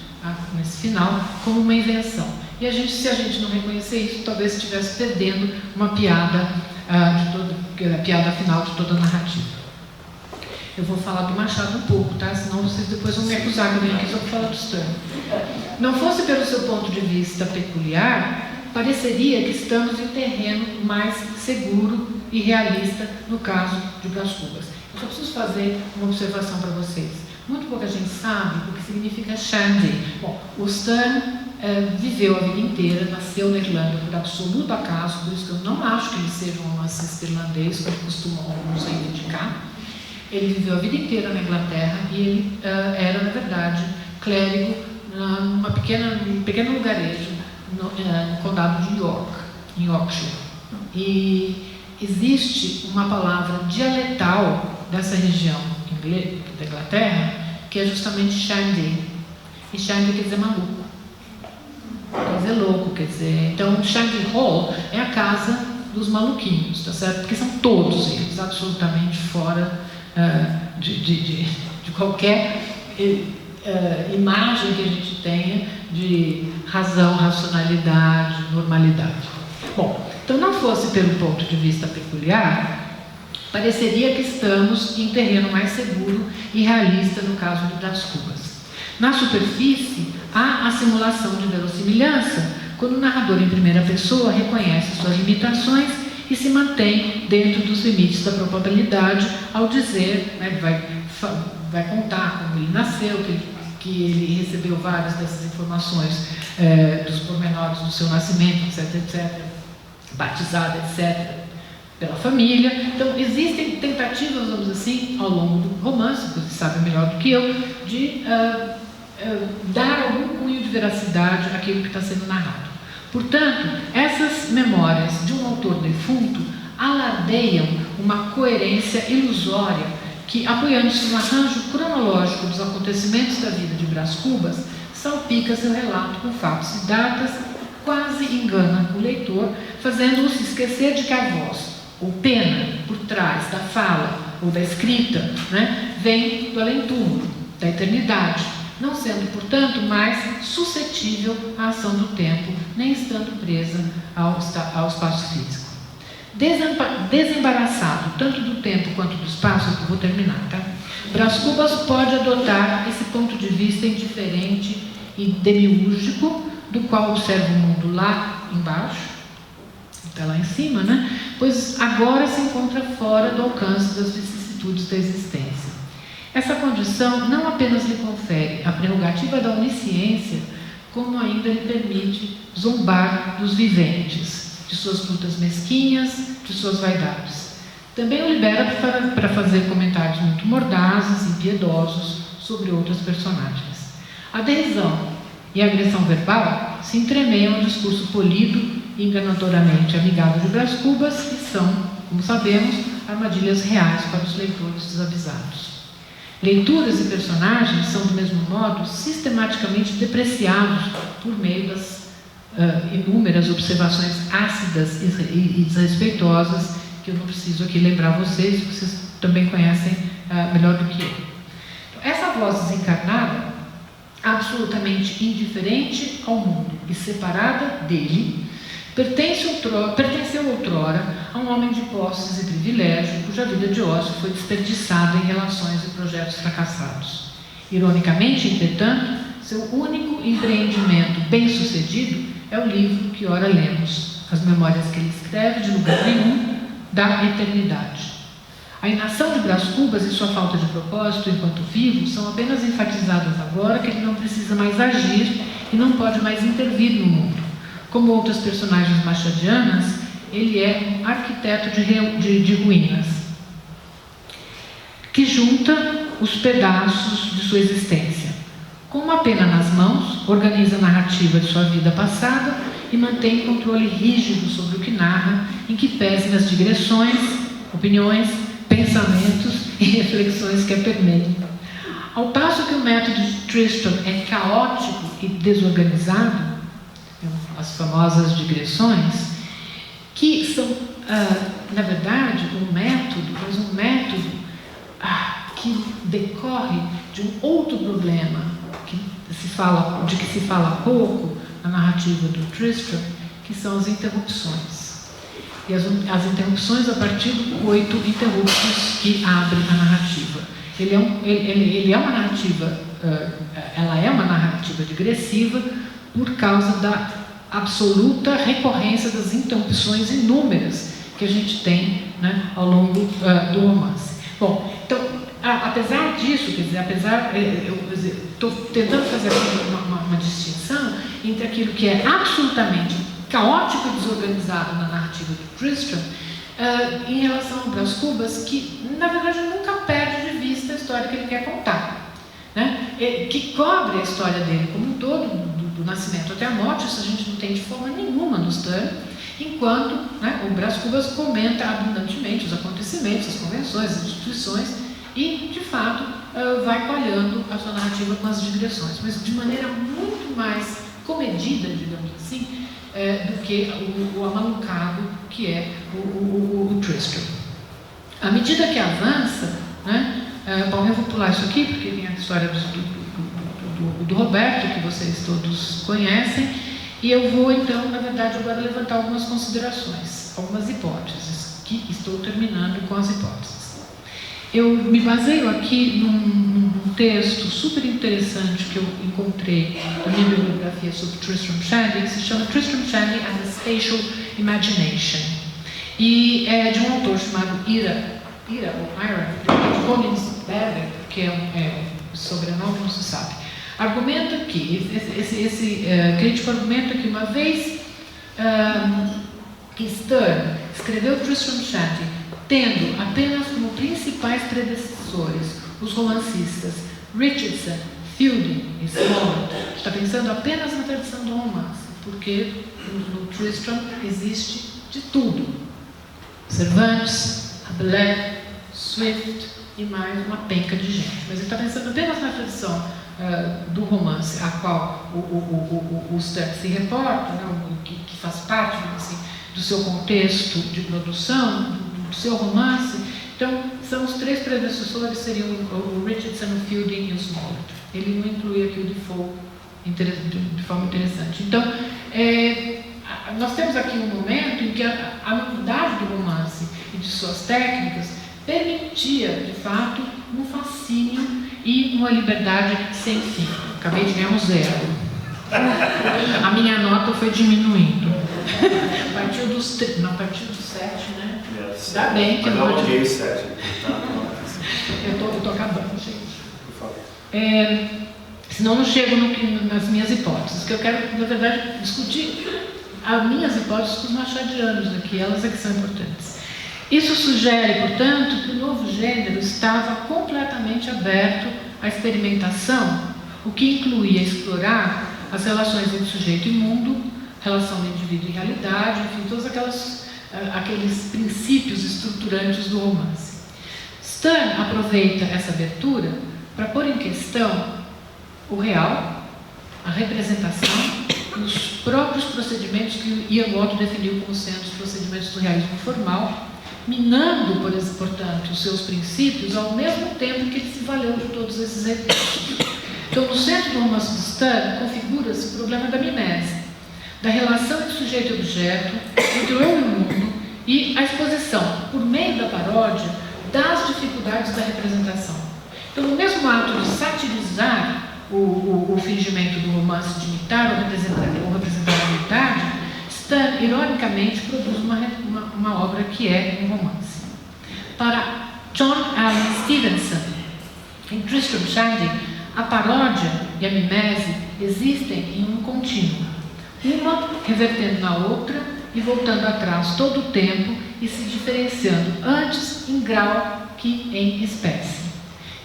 nesse final como uma invenção. E se a gente não reconhecer isso, talvez estivesse perdendo uma piada, a piada final de toda a narrativa. Eu vou falar do Machado um pouco, tá? Senão vocês depois vão me acusar que eu venho aqui só para falar do Stern. Não fosse pelo seu ponto de vista peculiar, pareceria que estamos em terreno mais seguro e realista no caso de Brás Cubas. Eu só preciso fazer uma observação para vocês. Muito pouca gente sabe o que significa Shandy. Bom, o Stern viveu a vida inteira, nasceu na Irlanda por absoluto acaso, por isso que eu não acho que ele seja um romancista irlandês, como costumam alguns reivindicar. Ele viveu a vida inteira na Inglaterra e ele era, na verdade, clérigo num pequeno lugarejo no condado de York, em Yorkshire. E existe uma palavra dialetal dessa região da Inglaterra, que é justamente Shandy. E Shandy quer dizer maluco, quer dizer louco, quer dizer... Então, Shandy Hall é a casa dos maluquinhos, tá certo? Porque são todos eles absolutamente fora de qualquer imagem que a gente tenha de razão, racionalidade, normalidade. Bom, então, não fosse pelo ponto de vista peculiar, pareceria que estamos em terreno mais seguro e realista no caso de Brás Cubas. Na superfície, há a simulação de verossimilhança, quando o narrador em primeira pessoa reconhece suas limitações e se mantém dentro dos limites da probabilidade ao dizer, vai contar como ele nasceu, que ele recebeu várias dessas informações dos pormenores do seu nascimento, etc, etc, batizado, etc, pela família. Então, existem tentativas, vamos dizer assim, ao longo do romance, você sabe melhor do que eu, de dar algum cunho de veracidade àquilo que está sendo narrado. Portanto, essas memórias de um autor defunto alardeiam uma coerência ilusória que, apoiando-se no arranjo cronológico dos acontecimentos da vida de Brás Cubas, salpica seu relato com fatos e datas, quase engana o leitor, fazendo-o se esquecer de que a voz, ou pena, por trás da fala ou da escrita, né, vem do além-túmulo, da eternidade, não sendo, portanto, mais suscetível à ação do tempo, nem estando presa ao espaço físico. Desembaraçado tanto do tempo quanto do espaço, eu vou terminar, tá? Brás Cubas pode adotar esse ponto de vista indiferente e demiúrgico, do qual observa o mundo lá embaixo, está lá em cima, né? Pois agora se encontra fora do alcance das vicissitudes da existência. Essa condição não apenas lhe confere a prerrogativa da onisciência, como ainda lhe permite zombar dos viventes, de suas lutas mesquinhas, de suas vaidades. Também o libera para fazer comentários muito mordazes e impiedosos sobre outras personagens. A derisão e a agressão verbal se entremeiam no discurso polido e enganatoriamente amigável de Brás Cubas, que são, como sabemos, armadilhas reais para os leitores desavisados. Leituras e personagens são, do mesmo modo, sistematicamente depreciados por meio das inúmeras observações ácidas e desrespeitosas, que eu não preciso aqui lembrar vocês também conhecem melhor do que eu. Então, essa voz desencarnada, absolutamente indiferente ao mundo e separada dele, pertenceu outrora a um homem de posses e privilégio, cuja vida de ócio foi desperdiçada em relações e projetos fracassados. Ironicamente, entretanto, seu único empreendimento bem-sucedido é o livro que ora lemos, as memórias que ele escreve de lugar nenhum, da eternidade. A inação de Brás Cubas e sua falta de propósito enquanto vivo são apenas enfatizadas agora que ele não precisa mais agir e não pode mais intervir no mundo. Como outras personagens machadianas, ele é um arquiteto de ruínas, que junta os pedaços de sua existência. Com uma pena nas mãos, organiza a narrativa de sua vida passada e mantém controle rígido sobre o que narra, em que pese nas digressões, opiniões, pensamentos e reflexões que a permeiam. Ao passo que o método de Tristram é caótico e desorganizado, as famosas digressões, que são, na verdade, um método que decorre de um outro problema de que se fala pouco na narrativa do Tristram, que são as interrupções. E as interrupções a partir do coito interruptus que abre a narrativa. Ela é uma narrativa digressiva por causa da absoluta recorrência das interrupções inúmeras que a gente tem, né, ao longo do romance. Bom, então, apesar disso, quer dizer, eu estou tentando fazer uma distinção entre aquilo que é absolutamente caótico e desorganizado na narrativa do Tristram, em relação ao Brás Cubas, que, na verdade, nunca perde de vista a história que ele quer contar, né? Que cobre a história dele como um todo, do nascimento até a morte. Isso a gente não tem de forma nenhuma no Stern, enquanto, né, o Brás Cubas comenta abundantemente os acontecimentos, as convenções, as instituições, e, de fato, vai coalhando a sua narrativa com as digressões, mas de maneira muito mais comedida, digamos assim, do que o amalucado que é o Tristram. À medida que avança, né, bom, eu vou pular isso aqui, porque tem a história do Roberto, que vocês todos conhecem, e eu vou, então, na verdade, agora levantar algumas considerações, algumas hipóteses, que estou terminando com as hipóteses. Eu me baseio aqui num texto super interessante que eu encontrei na minha bibliografia sobre Tristram Shandy, que se chama Tristram Shandy and the Spatial Imagination. E é de um autor chamado Ira Konigsberger, que o sobrenome não se sabe. Argumenta que, esse crítico argumenta que uma vez que Stern escreveu Tristram Shandy tendo apenas como principais predecessores os romancistas Richardson, Fielding e Smollett, está pensando apenas na tradição do romance, porque no Tristram existe de tudo. Cervantes, Rabelais, Swift e mais uma penca de gente. Mas ele está pensando apenas na tradição do romance, a qual o Stern se reporta, né, que faz parte assim, do seu contexto de produção, do seu romance. Então, são os três predecessores, seriam o Richardson, o Fielding e o Smollett. Ele não inclui aqui o Defoe de forma interessante. Então, nós temos aqui um momento em que a novidade do romance e de suas técnicas permitia, de fato, um fascínio e uma liberdade sem fim. Acabei de ganhar um 0. A minha nota foi diminuindo. A partir dos 7, né? Dá bem que eu não odiei 7. Eu estou acabando, gente. Por favor. Senão não chego nas minhas hipóteses, que eu quero, na verdade, discutir as minhas hipóteses com os machadianos aqui, elas é que são importantes. Isso sugere, portanto, que o novo gênero estava completamente aberto à experimentação, o que incluía explorar as relações entre sujeito e mundo, relação do indivíduo e realidade, enfim, todos aqueles princípios estruturantes do romance. Stern aproveita essa abertura para pôr em questão o real, a representação e os próprios procedimentos que Ian Watt definiu como sendo os procedimentos do realismo formal, minando, portanto, os seus princípios ao mesmo tempo que ele se valeu de todos esses recursos. Então, no centro do romance de Stern, configura-se o problema da mimese, da relação entre sujeito e objeto, entre o eu e o mundo, e a exposição, por meio da paródia, das dificuldades da representação. Então, no mesmo ato de satirizar o fingimento do romance de imitar ou representar a realidade, Stern, ironicamente, produz uma obra que é um romance. Para John Allen Stevenson, em Tristram Shandy, a paródia e a mimese existem em um contínuo, uma revertendo na outra e voltando atrás todo o tempo e se diferenciando antes em grau que em espécie.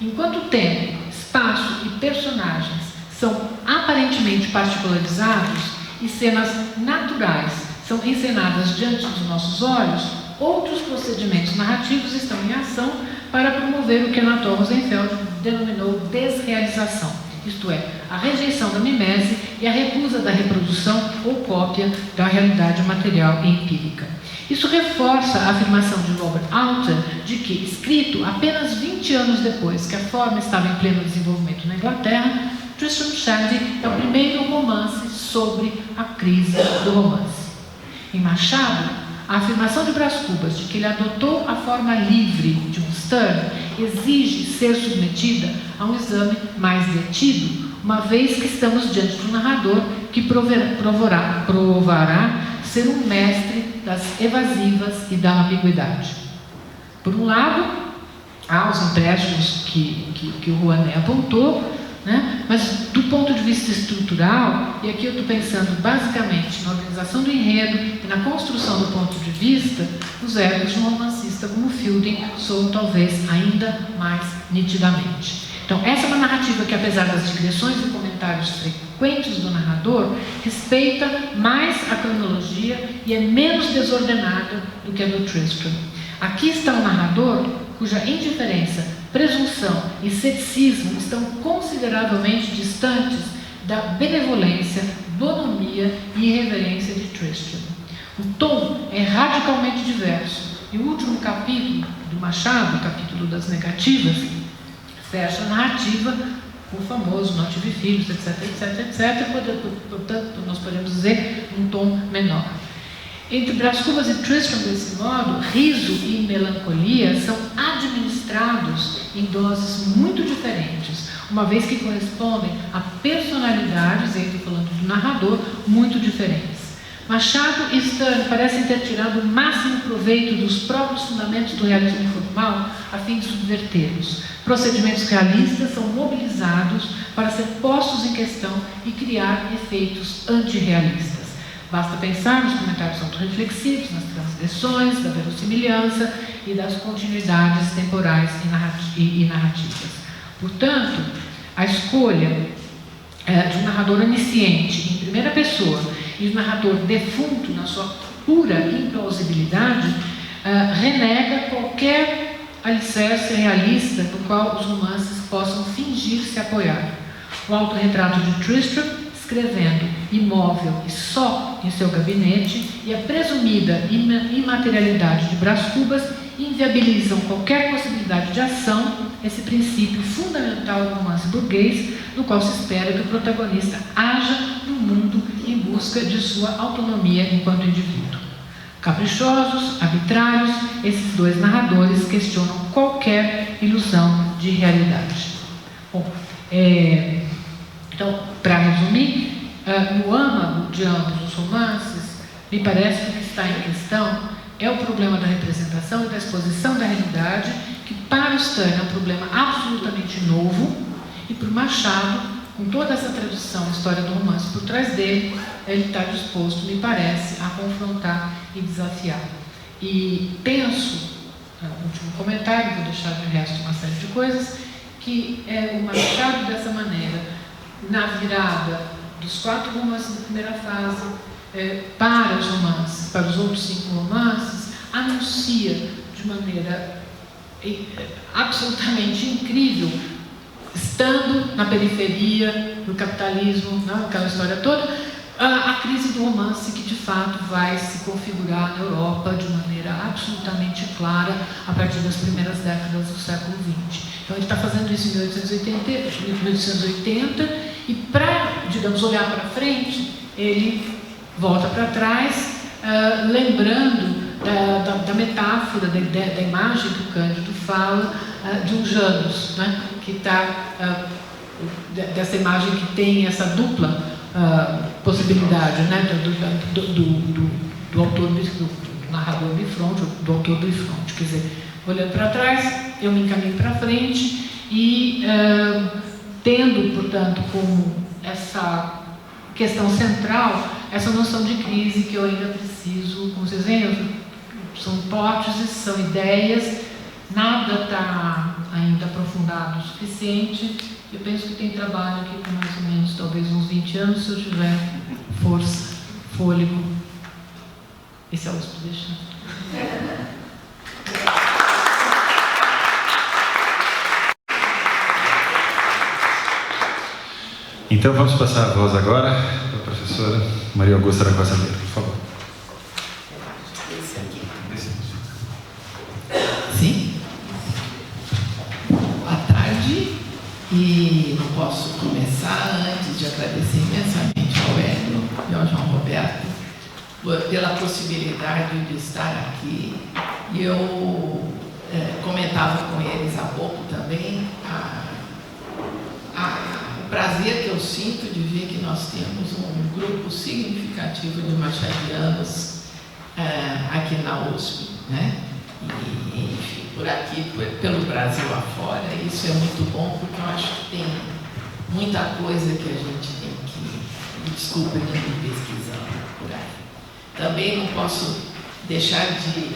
Enquanto tempo, espaço e personagens são aparentemente particularizados e cenas naturais são encenadas diante dos nossos olhos, outros procedimentos narrativos estão em ação para promover o que Anatole Rosenfeld denominou desrealização, isto é, a rejeição da mimese e a recusa da reprodução ou cópia da realidade material e empírica. Isso reforça a afirmação de Robert Alter de que, escrito apenas 20 anos depois que a forma estava em pleno desenvolvimento na Inglaterra, Tristram Shandy é o primeiro romance sobre a crise do romance. Em Machado, a afirmação de Brás Cubas de que ele adotou a forma livre de um Stern exige ser submetida a um exame mais detido, uma vez que estamos diante de um narrador que provará ser um mestre das evasivas e da ambiguidade. Por um lado, há os empréstimos que o Rouanet apontou, né? Mas do ponto de vista estrutural, e aqui eu estou pensando basicamente na organização do enredo e na construção do ponto de vista, os egos de um romancista como Fielding soam talvez ainda mais nitidamente. Então, essa é uma narrativa que, apesar das digressões e comentários frequentes do narrador, respeita mais a cronologia e é menos desordenada do que a do Tristram. Aqui está um narrador cuja indiferença, presunção e ceticismo estão consideravelmente distantes da benevolência, bonomia e irreverência de Tristram. O tom é radicalmente diverso e o último capítulo do Machado, o capítulo das negativas, fecha a narrativa com o famoso não tive filhos, etc, portanto, nós podemos dizer um tom menor. Entre Brás Cubas e Tristram, desse modo, riso e melancolia são administrados em doses muito diferentes, uma vez que correspondem a personalidades, aí estou falando do narrador, muito diferentes. Machado e Stern parecem ter tirado o máximo proveito dos próprios fundamentos do realismo informal a fim de subvertê-los. Procedimentos realistas são mobilizados para ser postos em questão e criar efeitos antirrealistas. Basta pensar nos comentários autorreflexivos, nas transgressões, da verossimilhança e das continuidades temporais e narrativas. Portanto, a escolha de um narrador onisciente em primeira pessoa e um narrador defunto na sua pura implausibilidade renega qualquer alicerce realista no qual os romances possam fingir se apoiar. O autorretrato de Tristram, escrevendo imóvel e só em seu gabinete, e a presumida imaterialidade de Brás Cubas inviabilizam qualquer possibilidade de ação, esse princípio fundamental do romance burguês, no qual se espera que o protagonista haja no mundo em busca de sua autonomia enquanto indivíduo. Caprichosos, arbitrários, esses dois narradores questionam qualquer ilusão de realidade. Bom, então, para resumir, no âmago de ambos os romances, me parece que o que está em questão é o problema da representação e da exposição da realidade, que para o Stern é um problema absolutamente novo, e para o Machado, com toda essa tradição, história do romance por trás dele, ele está disposto, me parece, a confrontar e desafiar. E penso, último comentário, vou deixar de resto uma série de coisas, que o Machado, dessa maneira, na virada dos 4 romances da primeira fase para os romances, para os outros 5 romances, anuncia de maneira absolutamente incrível, estando na periferia do capitalismo, aquela história toda, a crise do romance que de fato vai se configurar na Europa de maneira absolutamente clara a partir das primeiras décadas do século XX. Então ele está fazendo isso em 1880 e para, digamos, olhar para frente, ele volta para trás, lembrando da metáfora, da imagem que o Cândido fala de um Janus, né, que está, dessa imagem que tem essa dupla possibilidade, né, do autor, do narrador bifronte, do autor bifronte. Quer dizer, olhando para trás, eu me encaminho para frente e tendo, portanto, como essa questão central, essa noção de crise que eu ainda preciso, como vocês veem, são hipóteses, são ideias, nada está ainda aprofundado o suficiente. Eu penso que tem trabalho aqui por mais ou menos, talvez uns 20 anos, se eu tiver força, fôlego. Esse é o USP deixando. Então vamos passar a voz agora para a professora Maria Augusta da Costa Vieira, por favor. Esse aqui. Sim. Boa tarde. E não posso começar antes de agradecer imensamente ao Hélio e ao João Roberto pela possibilidade de estar aqui. E eu comentava com eles há pouco também o prazer que eu sinto de ver que nós temos um grupo significativo de machadianos aqui na USP, né? E, enfim, por aqui, pelo Brasil afora, isso é muito bom, porque eu acho que tem muita coisa que a gente tem que ir descobrindo e pesquisando por aí. Também não posso deixar de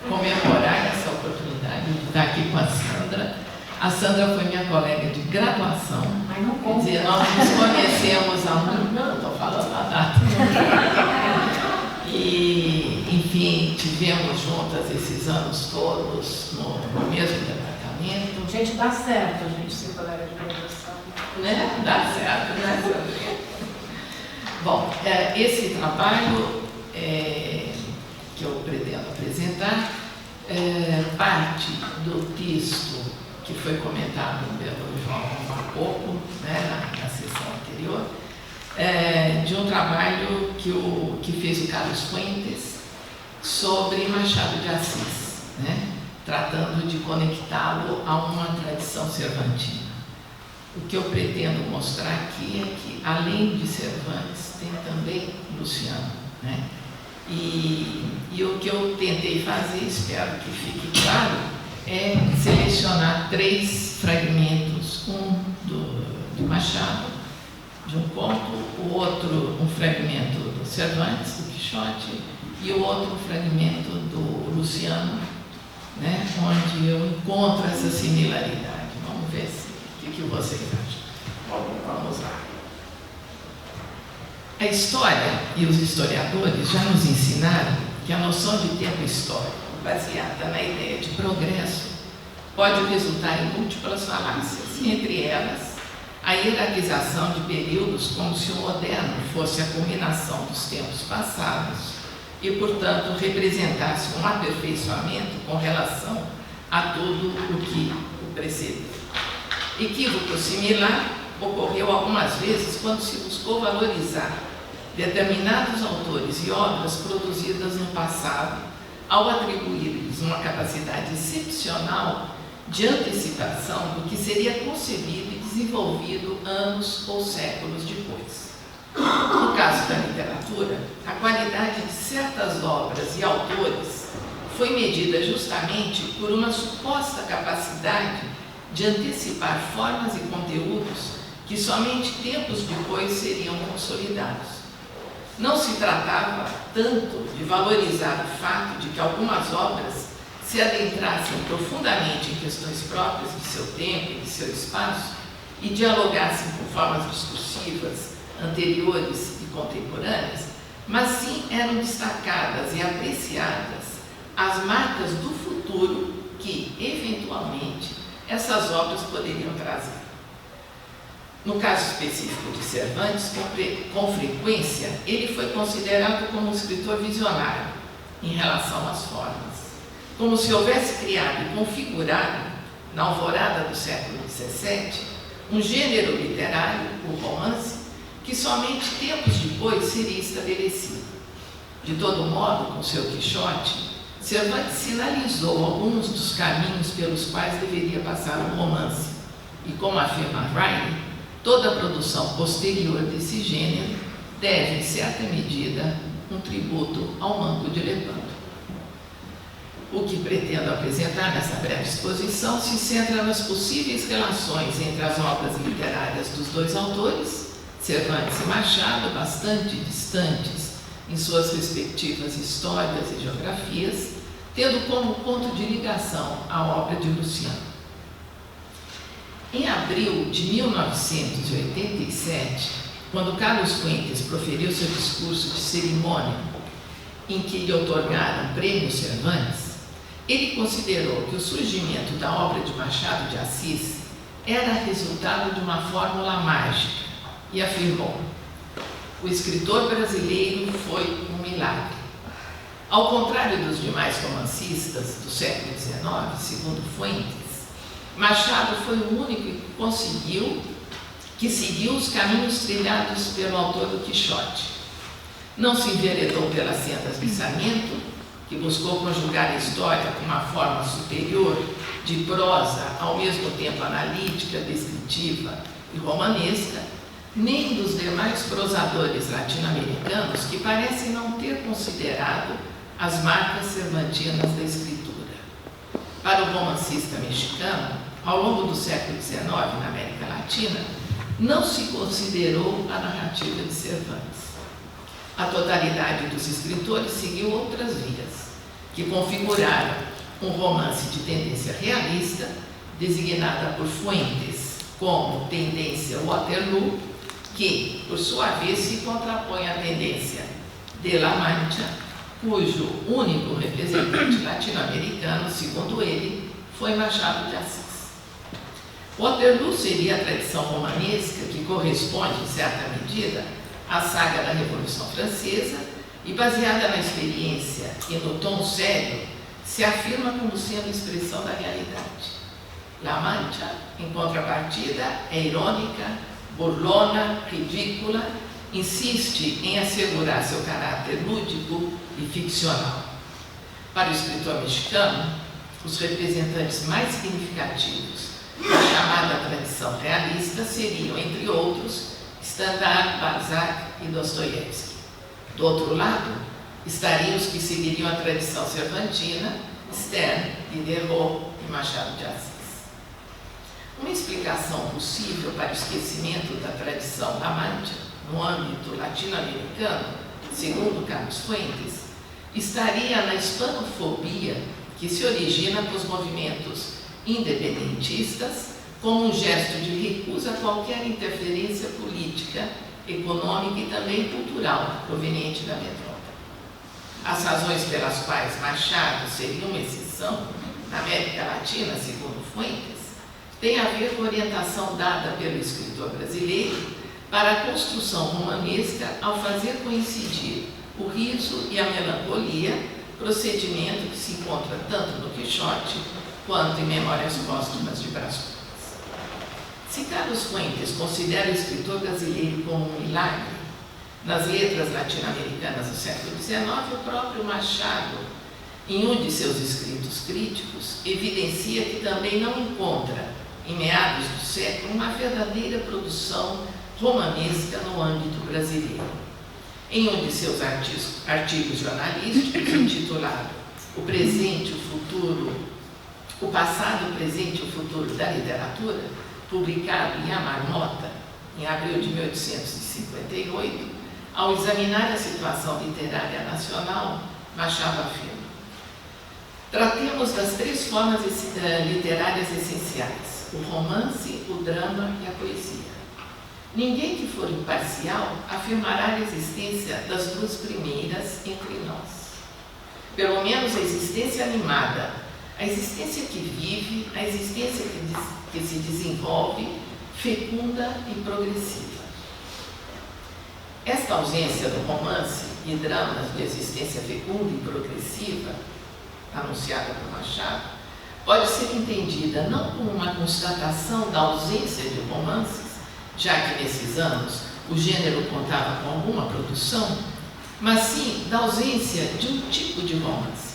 comemorar essa oportunidade de estar aqui com a Sandra. A Sandra foi minha colega de graduação. Quer dizer, nós nos conhecemos há muito... Não, estou falando a data. E, enfim, tivemos juntas esses anos todos no mesmo departamento. Gente, dá certo a gente ser colega de graduação. Né? Dá certo, né? Bom, esse trabalho que eu pretendo apresentar parte do texto que foi comentado pelo João há pouco, né, na sessão anterior, de um trabalho que fez o Carlos Fuentes sobre Machado de Assis, né, tratando de conectá-lo a uma tradição cervantina. O que eu pretendo mostrar aqui é que, além de Cervantes, tem também Luciano, né? E o que eu tentei fazer, espero que fique claro, é selecionar 3 fragmentos, um de Machado, de um conto, o outro um fragmento do Cervantes, do Quixote, e o outro um fragmento do Luciano, né, onde eu encontro essa similaridade. Vamos ver o que vocês acham. Vamos lá. A história e os historiadores já nos ensinaram que a noção de tempo histórico, baseada na ideia de progresso, pode resultar em múltiplas falácias, entre elas a hierarquização de períodos como se o moderno fosse a culminação dos tempos passados e, portanto, representasse um aperfeiçoamento com relação a tudo o que o precedeu. Equívoco similar ocorreu algumas vezes quando se buscou valorizar determinados autores e obras produzidas no passado, ao atribuir-lhes uma capacidade excepcional de antecipação do que seria concebido e desenvolvido anos ou séculos depois. No caso da literatura, a qualidade de certas obras e autores foi medida justamente por uma suposta capacidade de antecipar formas e conteúdos que somente tempos depois seriam consolidados. Não se tratava tanto de valorizar o fato de que algumas obras se adentrassem profundamente em questões próprias de seu tempo e de seu espaço e dialogassem com formas discursivas anteriores e contemporâneas, mas sim eram destacadas e apreciadas as marcas do futuro que, eventualmente, essas obras poderiam trazer. No caso específico de Cervantes, com frequência, ele foi considerado como um escritor visionário em relação às formas, como se houvesse criado e configurado, na alvorada do século XVII, um gênero literário, o romance, que somente tempos depois seria estabelecido. De todo modo, com seu Quixote, Cervantes sinalizou alguns dos caminhos pelos quais deveria passar o romance, e como afirma Riley, toda produção posterior desse gênero deve, em certa medida, um tributo ao Manco de Lepanto. O que pretendo apresentar nessa breve exposição se centra nas possíveis relações entre as obras literárias dos dois autores, Cervantes e Machado, bastante distantes em suas respectivas histórias e geografias, tendo como ponto de ligação a obra de Luciano. Em abril de 1987, quando Carlos Fuentes proferiu seu discurso de cerimônia em que lhe outorgaram o Prêmio Cervantes, ele considerou que o surgimento da obra de Machado de Assis era resultado de uma fórmula mágica e afirmou: o escritor brasileiro foi um milagre. Ao contrário dos demais romancistas do século XIX, segundo Fuentes, Machado foi o único que seguiu os caminhos trilhados pelo autor do Quixote. Não se enveredou pelas sendas do Sarmiento, que buscou conjugar a história com uma forma superior de prosa, ao mesmo tempo analítica, descritiva e romanesca, nem dos demais prosadores latino-americanos que parecem não ter considerado as marcas cervantinas da escritura. Para o romancista mexicano, ao longo do século XIX, na América Latina, não se considerou a narrativa de Cervantes. A totalidade dos escritores seguiu outras vias, que configuraram um romance de tendência realista, designada por Fuentes como tendência Waterloo, que, por sua vez, se contrapõe à tendência de La Mancha, cujo único representante latino-americano, segundo ele, foi Machado de Assis. Waterloo seria a tradição romanesca que corresponde, em certa medida, à saga da Revolução Francesa e, baseada na experiência e no tom sério, se afirma como sendo expressão da realidade. La Mancha, em contrapartida, é irônica, burlona, ridícula, insiste em assegurar seu caráter lúdico e ficcional. Para o escritor mexicano, os representantes mais significativos da chamada tradição realista seriam, entre outros, Stendhal, Balzac e Dostoiévski. Do outro lado, estariam os que seguiriam a tradição cervantina, Sterne, Diderot e Machado de Assis. Uma explicação possível para o esquecimento da tradição da Mancha no âmbito latino-americano, segundo Carlos Fuentes, estaria na hispanofobia que se origina dos movimentos independentistas como um gesto de recusa a qualquer interferência política, econômica e também cultural proveniente da metrópole. As razões pelas quais Machado seria uma exceção na América Latina, segundo Fuentes, têm a ver com a orientação dada pelo escritor brasileiro para a construção romanesca ao fazer coincidir o riso e a melancolia, procedimento que se encontra tanto no Quixote quanto em Memórias Póstumas de Brás Cubas. Se Carlos Fuentes considera o escritor brasileiro como um milagre, nas letras latino-americanas do século XIX, o próprio Machado, em um de seus escritos críticos, evidencia que também não encontra, em meados do século, uma verdadeira produção romanesca no âmbito brasileiro. Em um de seus artigos jornalísticos, intitulado O Presente, o Futuro, o Passado, o Presente e o Futuro da Literatura, publicado em A Marmota, em abril de 1858, ao examinar a situação literária nacional, Machado afirma: tratemos das três formas literárias essenciais, o romance, o drama e a poesia. Ninguém que for imparcial afirmará a existência das duas primeiras entre nós. Pelo menos a existência animada, a existência que vive, a existência que se desenvolve, fecunda e progressiva. Esta ausência do romance e dramas de existência fecunda e progressiva, anunciada por Machado, pode ser entendida não como uma constatação da ausência de romances, já que nesses anos o gênero contava com alguma produção, mas sim da ausência de um tipo de romance.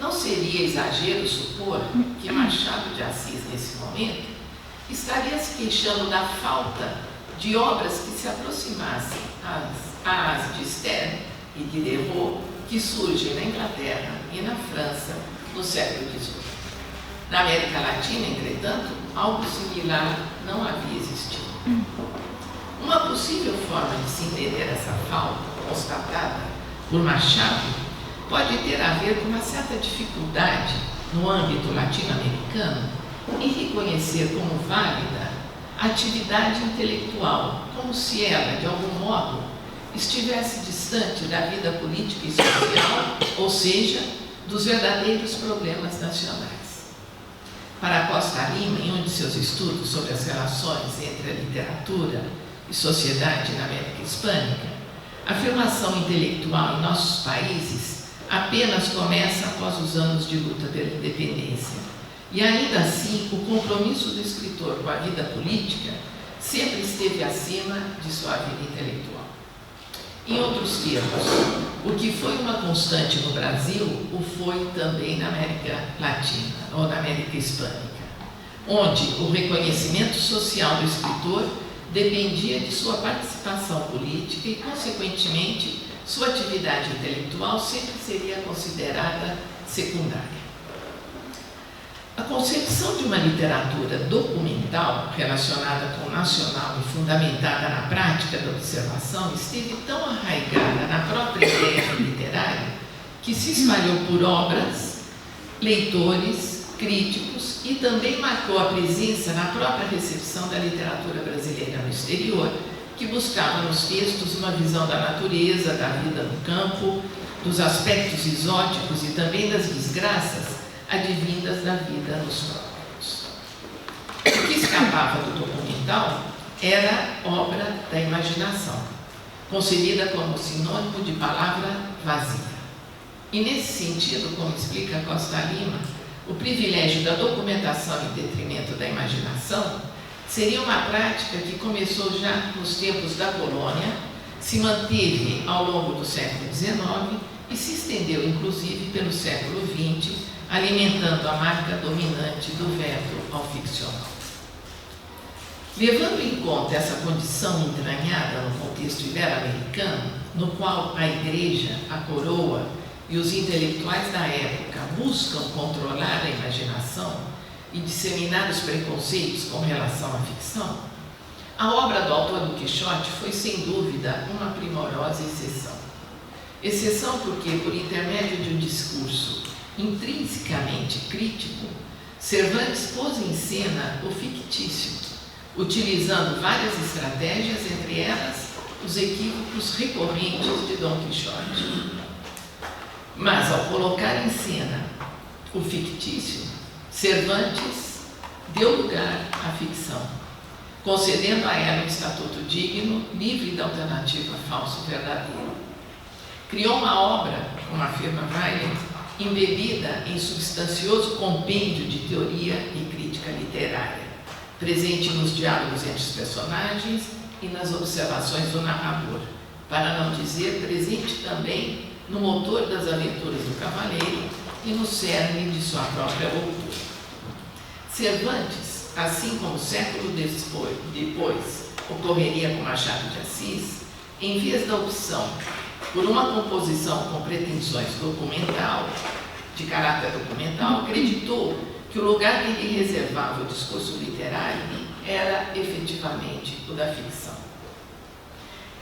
Não seria exagero supor que Machado de Assis, nesse momento, estaria se queixando da falta de obras que se aproximassem às de Sterne e de Diderot, que surgem na Inglaterra e na França no século XVIII. Na América Latina, entretanto, algo similar não havia existido. Uma possível forma de se entender essa falta constatada por Machado pode ter a ver com uma certa dificuldade no âmbito latino-americano em reconhecer como válida a atividade intelectual, como se ela, de algum modo, estivesse distante da vida política e social, ou seja, dos verdadeiros problemas nacionais. Para Costa Lima, em um de seus estudos sobre as relações entre a literatura e sociedade na América Hispânica, a afirmação intelectual em nossos países apenas começa após os anos de luta pela independência. E ainda assim, o compromisso do escritor com a vida política sempre esteve acima de sua vida intelectual. Em outros termos, o que foi uma constante no Brasil, o foi também na América Latina, ou na América Hispânica, onde o reconhecimento social do escritor dependia de sua participação política e, consequentemente, sua atividade intelectual sempre seria considerada secundária. A concepção de uma literatura documental relacionada com o nacional e fundamentada na prática da observação esteve tão arraigada na própria ideia literária que se espalhou por obras, leitores, críticos e também marcou a presença na própria recepção da literatura brasileira no exterior, que buscava nos textos uma visão da natureza, da vida no campo, dos aspectos exóticos e também das desgraças advindas da vida nos trópicos. O que escapava do documental era obra da imaginação, concebida como sinônimo de palavra vazia. E nesse sentido, como explica Costa Lima, o privilégio da documentação em detrimento da imaginação seria uma prática que começou já nos tempos da colônia, se manteve ao longo do século XIX e se estendeu inclusive pelo século XX, alimentando a marca dominante do verbo ao ficcional. Levando em conta essa condição entranhada no contexto ibero-americano, no qual a Igreja, a coroa e os intelectuais da época buscam controlar a imaginação, e disseminar os preconceitos com relação à ficção, a obra do autor do Quixote foi, sem dúvida, uma primorosa exceção. Exceção porque, por intermédio de um discurso intrinsecamente crítico, Cervantes pôs em cena o fictício, utilizando várias estratégias, entre elas os equívocos recorrentes de Dom Quixote. Mas, ao colocar em cena o fictício, Cervantes deu lugar à ficção, concedendo a ela um estatuto digno, livre da alternativa falso-verdadeiro. Criou uma obra, como afirma Weiler, embebida em substancioso compêndio de teoria e crítica literária, presente nos diálogos entre os personagens e nas observações do narrador, para não dizer presente também no motor das aventuras do cavaleiro e no cerne de sua própria loucura. Cervantes, assim como século depois ocorreria com Machado de Assis, em vez da opção por uma composição com pretensões de caráter documental, acreditou que o lugar que lhe reservava o discurso literário era efetivamente o da ficção.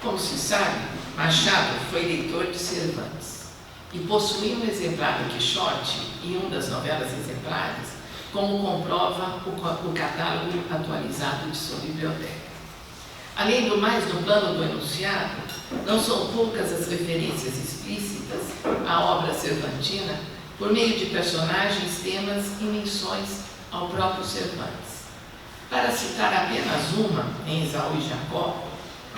Como se sabe, Machado foi leitor de Cervantes e possuía um exemplar do Quixote e uma das novelas exemplares, como comprova o catálogo atualizado de sua biblioteca. Além do mais, no plano do enunciado, não são poucas as referências explícitas à obra cervantina por meio de personagens, temas e menções ao próprio Cervantes. Para citar apenas uma, em Esaú e Jacó,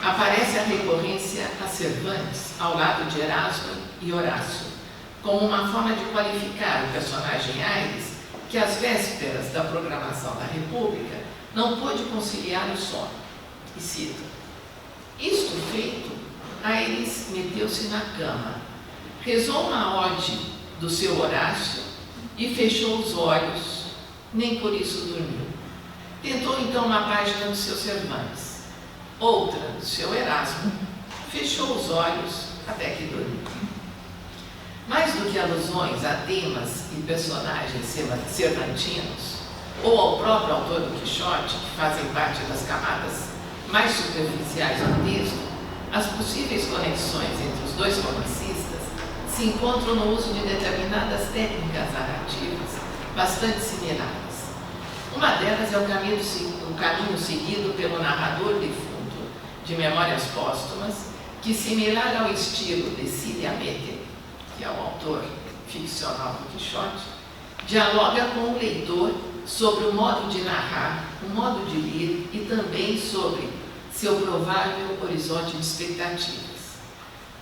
aparece a recorrência a Cervantes ao lado de Erasmo e Horácio, como uma forma de qualificar o personagem Aires, que às vésperas da proclamação da República não pôde conciliar o sono. E cito: isto feito, Aires meteu-se na cama, rezou uma ode do seu Horácio e fechou os olhos, nem por isso dormiu. Tentou então uma página do seu Cervantes, outra do seu Erasmo, fechou os olhos até que dormiu. Mais do que alusões a temas e personagens cervantinos, ou ao próprio autor do Quixote, que fazem parte das camadas mais superficiais do texto, as possíveis conexões entre os dois romancistas se encontram no uso de determinadas técnicas narrativas bastante similares. Uma delas é o caminho seguido pelo narrador defunto de Memórias Póstumas, que, similar ao estilo de Cide Hamete, que é o autor ficcional do Quixote, dialoga com o leitor sobre o modo de narrar, o modo de ler e também sobre seu provável horizonte de expectativas.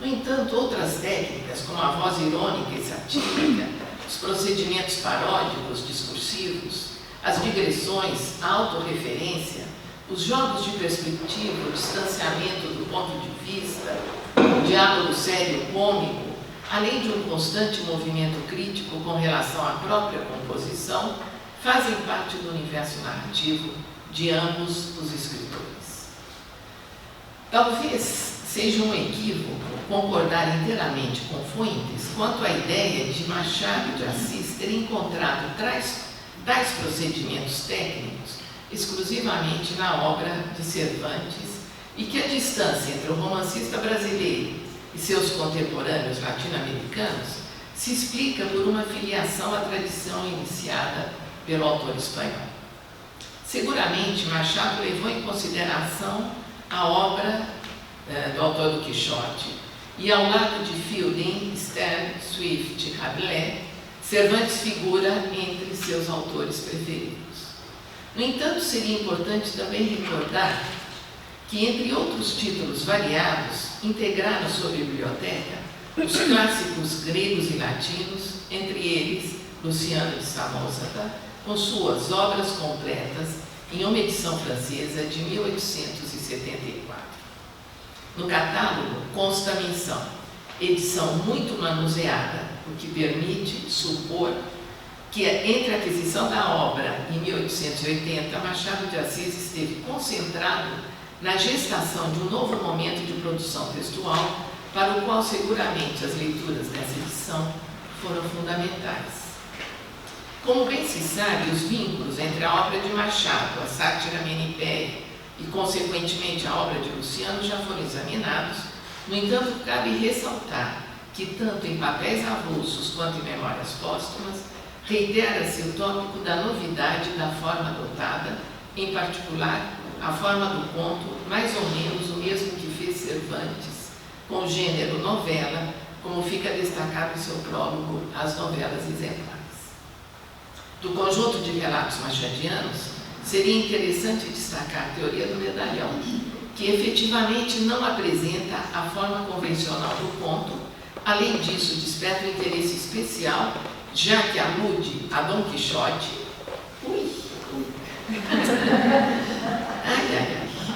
No entanto, outras técnicas, como a voz irônica e satírica, os procedimentos paródicos discursivos, as digressões, a autorreferência, os jogos de perspectiva, o distanciamento do ponto de vista, o diálogo sério cômico, além de um constante movimento crítico com relação à própria composição, fazem parte do universo narrativo de ambos os escritores. Talvez seja um equívoco concordar inteiramente com Fuentes quanto à ideia de Machado de Assis ter encontrado tais procedimentos técnicos exclusivamente na obra de Cervantes e que a distância entre o romancista brasileiro e seus contemporâneos latino-americanos se explica por uma filiação à tradição iniciada pelo autor espanhol. Seguramente, Machado levou em consideração a obra do autor do Quixote e, ao lado de Fielding, Sterne, Swift e Rabelais, Cervantes figura entre seus autores preferidos. No entanto, seria importante também recordar que, entre outros títulos variados, integraram sua biblioteca os clássicos gregos e latinos, entre eles Luciano de Samosata, com suas obras completas em uma edição francesa de 1874. No catálogo consta a menção: edição muito manuseada, o que permite supor que entre a aquisição da obra em 1880, Machado de Assis esteve concentrado na gestação de um novo momento de produção textual, para o qual seguramente as leituras dessa edição foram fundamentais. Como bem se sabe, os vínculos entre a obra de Machado, a sátira menipéia, e, consequentemente, a obra de Luciano já foram examinados. No entanto, cabe ressaltar que, tanto em Papéis Avulsos quanto em Memórias Póstumas, reitera-se o tópico da novidade da forma adotada, em particular, a forma do conto, mais ou menos o mesmo que fez Cervantes, com o gênero novela, como fica destacado em seu prólogo As Novelas Exemplares. Do conjunto de relatos machadianos, seria interessante destacar a teoria do medalhão, que efetivamente não apresenta a forma convencional do conto. Além disso, desperta um interesse especial, já que alude a Dom Quixote.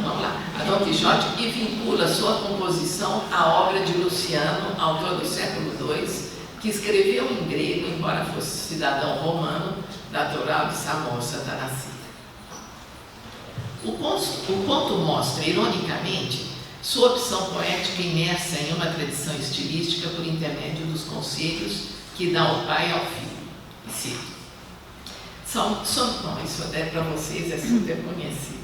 Vamos lá. A Dom Quixote e vincula sua composição à obra de Luciano, autor do século II, que escreveu em grego, embora fosse cidadão romano, natural de Samosata, Santa Nascida. O conto mostra, ironicamente, sua opção poética imersa em uma tradição estilística por intermédio dos conselhos que dá o pai ao filho. E cito: não, isso é para vocês, é super conhecido.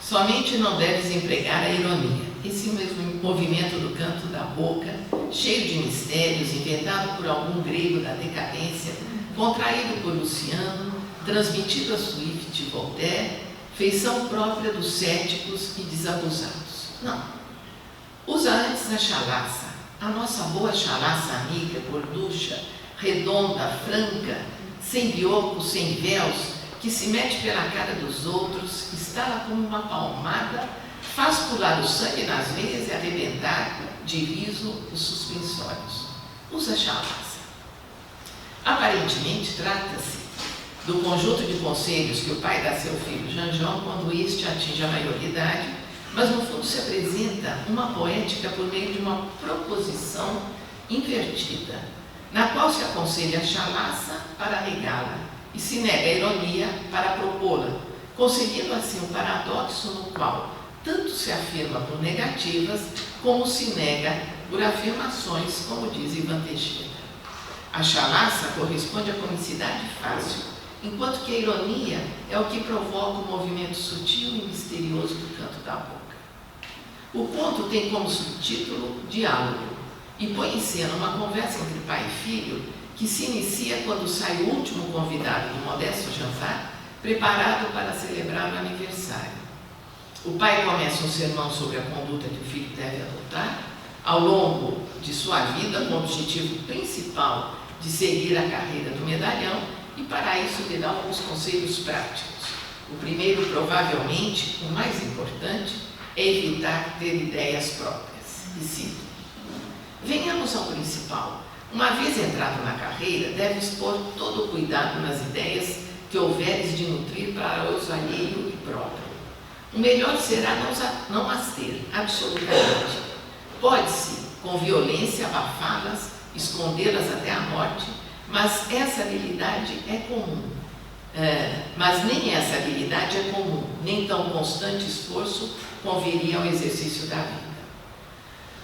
Somente não deves empregar a ironia, esse mesmo movimento do canto da boca, cheio de mistérios, inventado por algum grego da decadência, contraído por Luciano, transmitido a Swift e Voltaire, feição própria dos céticos e desabusados. Não. Usa antes a chalaça, a nossa boa chalaça amiga, gorducha, redonda, franca, sem biocos, sem véus, que se mete pela cara dos outros, estala como uma palmada, faz pular o sangue nas veias e arrebentar de riso os suspensórios. Usa a chalaça. Aparentemente, trata-se do conjunto de conselhos que o pai dá a seu filho Jean quando este atinge a maioridade, mas no fundo se apresenta uma poética por meio de uma proposição invertida, na qual se aconselha a chalaça para negá-la e se nega a ironia para propô-la, conseguindo assim um paradoxo no qual tanto se afirma por negativas como se nega por afirmações, como diz Ivan Teixeira. A chalaça corresponde à comicidade fácil, enquanto que a ironia é o que provoca o movimento sutil e misterioso do canto da boca. O conto tem como subtítulo Diálogo e põe em cena uma conversa entre pai e filho que se inicia quando sai o último convidado do modesto jantar, preparado para celebrar o aniversário. O pai começa um sermão sobre a conduta que o filho deve adotar ao longo de sua vida, com o objetivo principal de seguir a carreira do medalhão, e para isso lhe dá alguns conselhos práticos. O primeiro, provavelmente o mais importante, é evitar ter ideias próprias. E cito: venhamos ao principal. Uma vez entrado na carreira, deves pôr todo o cuidado nas ideias que houveres de nutrir para uso alheio e próprio. O melhor será não as ter, absolutamente. Pode-se, com violência, abafá-las, escondê-las até a morte, mas essa habilidade é comum. Mas nem essa habilidade é comum, nem tão constante esforço conviria ao exercício da vida.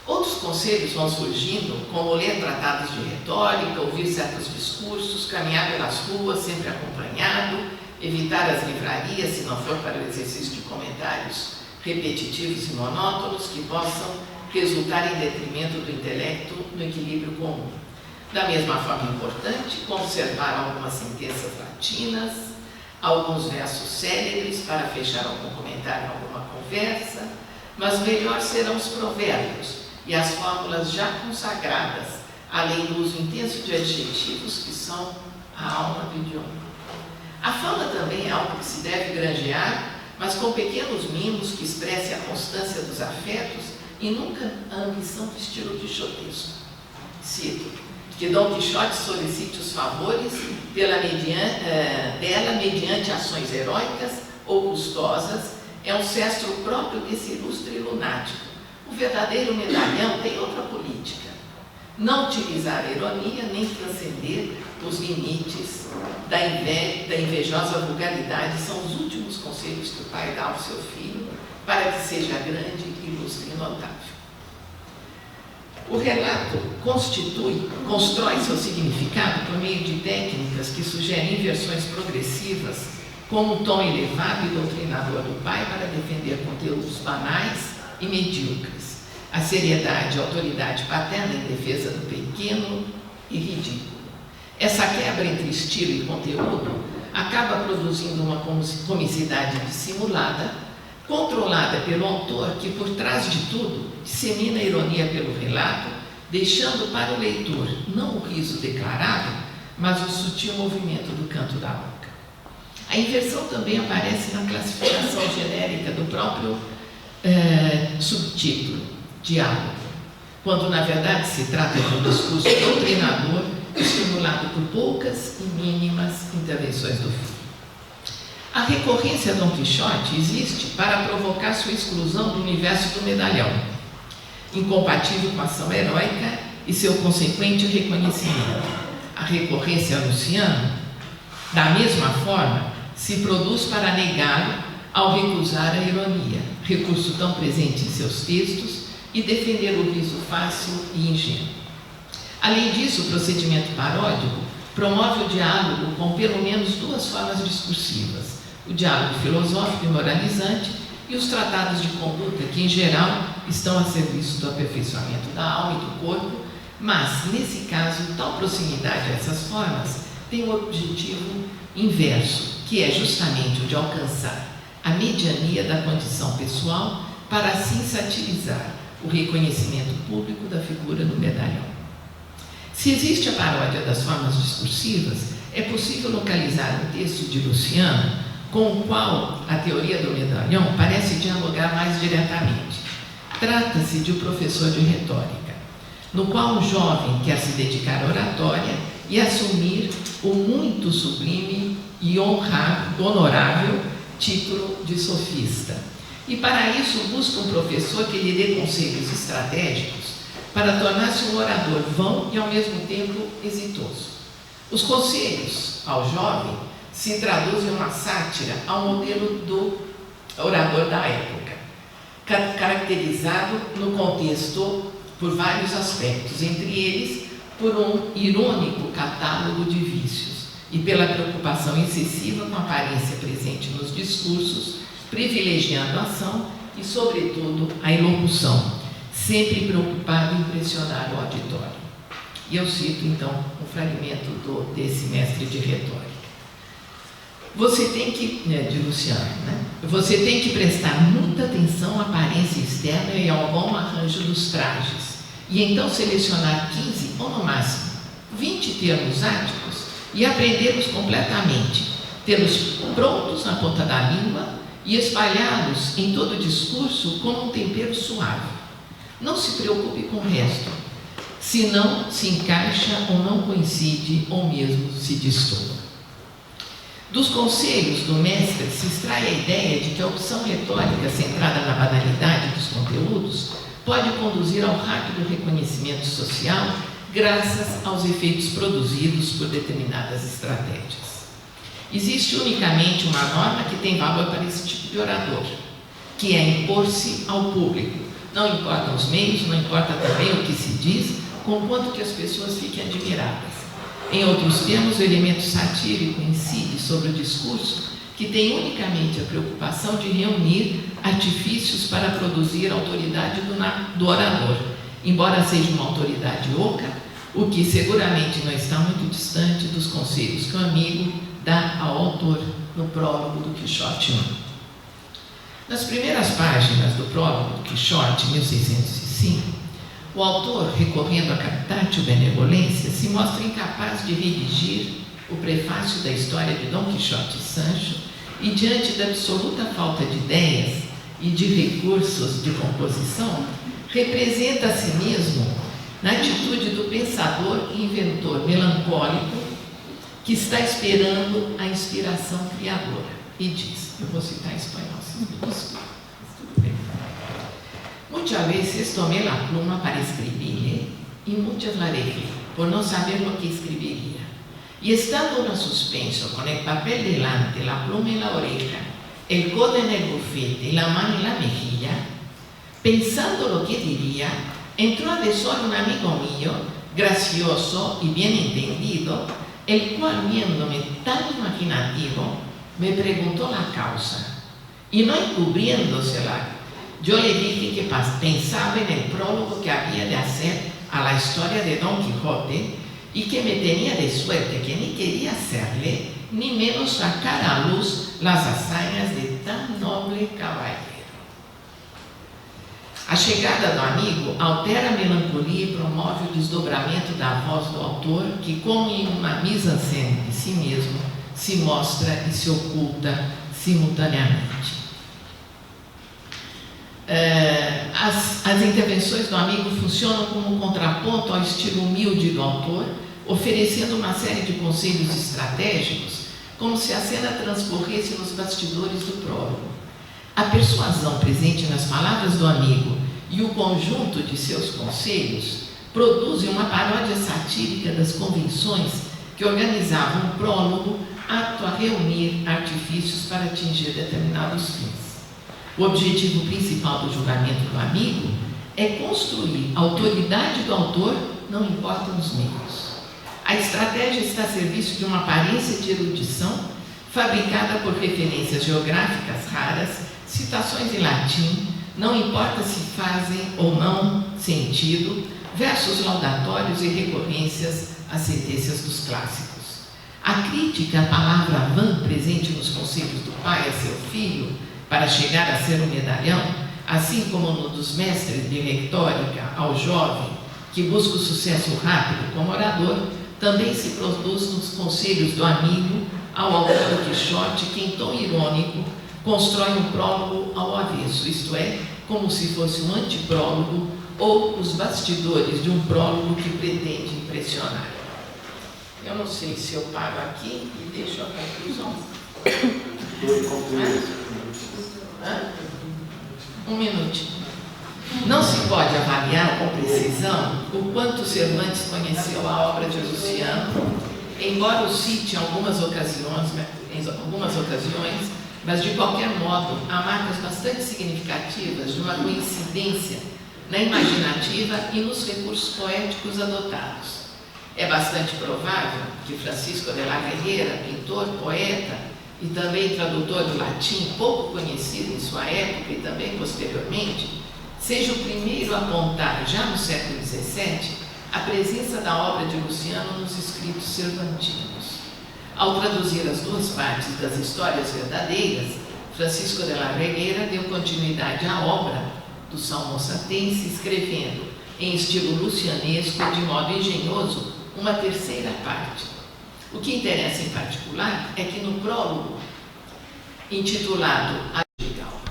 Outros conselhos vão surgindo, como ler tratados de retórica, ouvir certos discursos, caminhar pelas ruas sempre acompanhado, evitar as livrarias se não for para o exercício de comentários repetitivos e monótonos que possam resultar em detrimento do intelecto no equilíbrio comum. Da mesma forma importante, conservar algumas sentenças latinas, alguns versos célebres para fechar algum comentário em alguma conversa, mas melhor serão os provérbios e as fórmulas já consagradas, além do uso intenso de adjetivos que são a alma do idioma. A fama também é algo que se deve granjear, mas com pequenos mimos que expressem a constância dos afetos e nunca a ambição do estilo quixotesco. Cito: que Dom Quixote solicite os favores dela mediante ações heróicas ou custosas é um cestro próprio desse ilustre lunático. O verdadeiro medalhão tem outra política: não utilizar a ironia nem transcender os limites da invejosa vulgaridade. São os últimos conselhos que o pai dá ao seu filho para que seja grande, ilustre e notável. O relato constrói seu significado por meio de técnicas que sugerem inversões progressivas, como o tom elevado e doutrinador do pai para defender conteúdos banais e medíocres, a seriedade e autoridade paterna em defesa do pequeno e ridículo. Essa quebra entre estilo e conteúdo acaba produzindo uma comicidade dissimulada, controlada pelo autor, que por trás de tudo dissemina a ironia pelo relato, deixando para o leitor não o riso declarado, mas o sutil movimento do canto da boca. A inversão também aparece na classificação genérica do próprio subtítulo, diálogo, quando na verdade se trata de um discurso doutrinador estimulado por poucas e mínimas intervenções do filho. A recorrência a Dom Quixote existe para provocar sua exclusão do universo do medalhão, incompatível com a ação heróica e seu consequente reconhecimento. A recorrência a Luciano, da mesma forma, se produz para negá-lo ao recusar a ironia, recurso tão presente em seus textos, e defender o riso fácil e ingênuo. Além disso, o procedimento paródico promove o diálogo com pelo menos duas formas discursivas: o diálogo filosófico e moralizante e os tratados de conduta, que em geral estão a serviço do aperfeiçoamento da alma e do corpo, mas, nesse caso, tal proximidade a essas formas tem o objetivo inverso, que é justamente o de alcançar a mediania da condição pessoal para assim satirizar o reconhecimento público da figura do medalhão. Se existe a paródia das formas discursivas, é possível localizar um texto de Luciano com o qual a teoria do medalhão parece dialogar mais diretamente. Trata-se de um professor de retórica, no qual um jovem quer se dedicar à oratória e assumir o muito sublime e honorável título de sofista. E para isso busca um professor que lhe dê conselhos estratégicos para tornar-se um orador vão e ao mesmo tempo exitoso. Os conselhos ao jovem se traduzem em uma sátira ao modelo do orador da época, caracterizado no contexto por vários aspectos, entre eles por um irônico catálogo de vícios e pela preocupação excessiva com a aparência presente nos discursos, privilegiando a ação e, sobretudo, a elocução, sempre preocupado em impressionar o auditório. E eu cito, então, um fragmento desse mestre de retórica. Você tem que, de Luciano, né? Você tem que prestar muita atenção à aparência externa e ao bom arranjo dos trajes, e então selecionar 15, ou no máximo 20 termos áticos e aprendê-los completamente, tê-los prontos na ponta da língua e espalhá-los em todo o discurso como um tempero suave. Não se preocupe com o resto, se não se encaixa ou não coincide ou mesmo se destoa. Dos conselhos do mestre se extrai a ideia de que a opção retórica centrada na banalidade dos conteúdos pode conduzir ao rápido reconhecimento social graças aos efeitos produzidos por determinadas estratégias. Existe unicamente uma norma que tem valor para esse tipo de orador, que é impor-se ao público. Não importam os meios, não importa também o que se diz, conquanto que as pessoas fiquem admiradas. Em outros termos, o elemento satírico incide sobre o discurso, que tem unicamente a preocupação de reunir artifícios para produzir a autoridade do orador, embora seja uma autoridade oca, o que seguramente não está muito distante dos conselhos que o amigo dá ao autor no prólogo do Quixote I. Nas primeiras páginas do prólogo do Quixote, 1605, o autor, recorrendo à captatio benevolência, se mostra incapaz de redigir o prefácio da história de Dom Quixote e Sancho, e diante da absoluta falta de ideias e de recursos de composição, representa a si mesmo na atitude do pensador e inventor melancólico que está esperando a inspiração criadora. E diz, eu vou citar em espanhol, se tudo bem. Muchas veces tomé la pluma para escribirle y muchas la dejé por no saber lo que escribiría. Y estando en suspenso, con el papel delante, la pluma en la oreja, el codo en el bufete y la mano en la mejilla, pensando lo que diría, entró de sol un amigo mío, gracioso y bien entendido, el cual, viéndome tan imaginativo, me preguntó la causa, y no encubriéndosela, yo le dije que pensaba en el prólogo que había de hacer a la historia de Don Quijote, y que me tenía de suerte que ni quería hacerle, ni menos sacar a luz las hazañas de tan noble caballero. A chegada do amigo altera a melancolia e promove o desdobramento da voz do autor, que, como em uma mise-en-scène de si mesmo, se mostra e se oculta simultaneamente. As intervenções do amigo funcionam como contraponto ao estilo humilde do autor, oferecendo uma série de conselhos estratégicos, como se a cena transcorresse nos bastidores do prólogo. A persuasão presente nas palavras do amigo e o conjunto de seus conselhos produzem uma paródia satírica das convenções que organizavam um prólogo apto a reunir artifícios para atingir determinados fins. O objetivo principal do julgamento do amigo é construir a autoridade do autor, não importam os meios. A estratégia está a serviço de uma aparência de erudição fabricada por referências geográficas raras, citações em latim, não importa se fazem ou não sentido, versos laudatórios e recorrências às sentenças dos clássicos. A crítica à palavra vã presente nos conselhos do pai a seu filho, para chegar a ser um medalhão, assim como no dos mestres de retórica ao jovem, que busca o sucesso rápido como orador, também se produz nos conselhos do amigo ao autor do Quixote, que, em tom irônico, constrói um prólogo ao avesso, isto é, como se fosse um antiprólogo ou os bastidores de um prólogo que pretende impressionar. Eu não sei se eu paro aqui e deixo a conclusão. Um minutinho. Não se pode avaliar com precisão o quanto Cervantes conheceu a obra de Luciano, embora o cite em algumas ocasiões, mas de qualquer modo há marcas bastante significativas de uma coincidência na imaginativa e nos recursos poéticos adotados. É bastante provável que Francisco de la Guerreira, pintor, poeta e também tradutor do latim, pouco conhecido em sua época e também posteriormente, seja o primeiro a apontar, já no século XVII, a presença da obra de Luciano nos escritos cervantinos. Ao traduzir as duas partes das histórias verdadeiras, Francisco de la Regueira deu continuidade à obra do salmocense, escrevendo, em estilo lucianesco e de modo engenhoso, uma terceira parte. O que interessa em particular é que no prólogo, intitulado A Legal,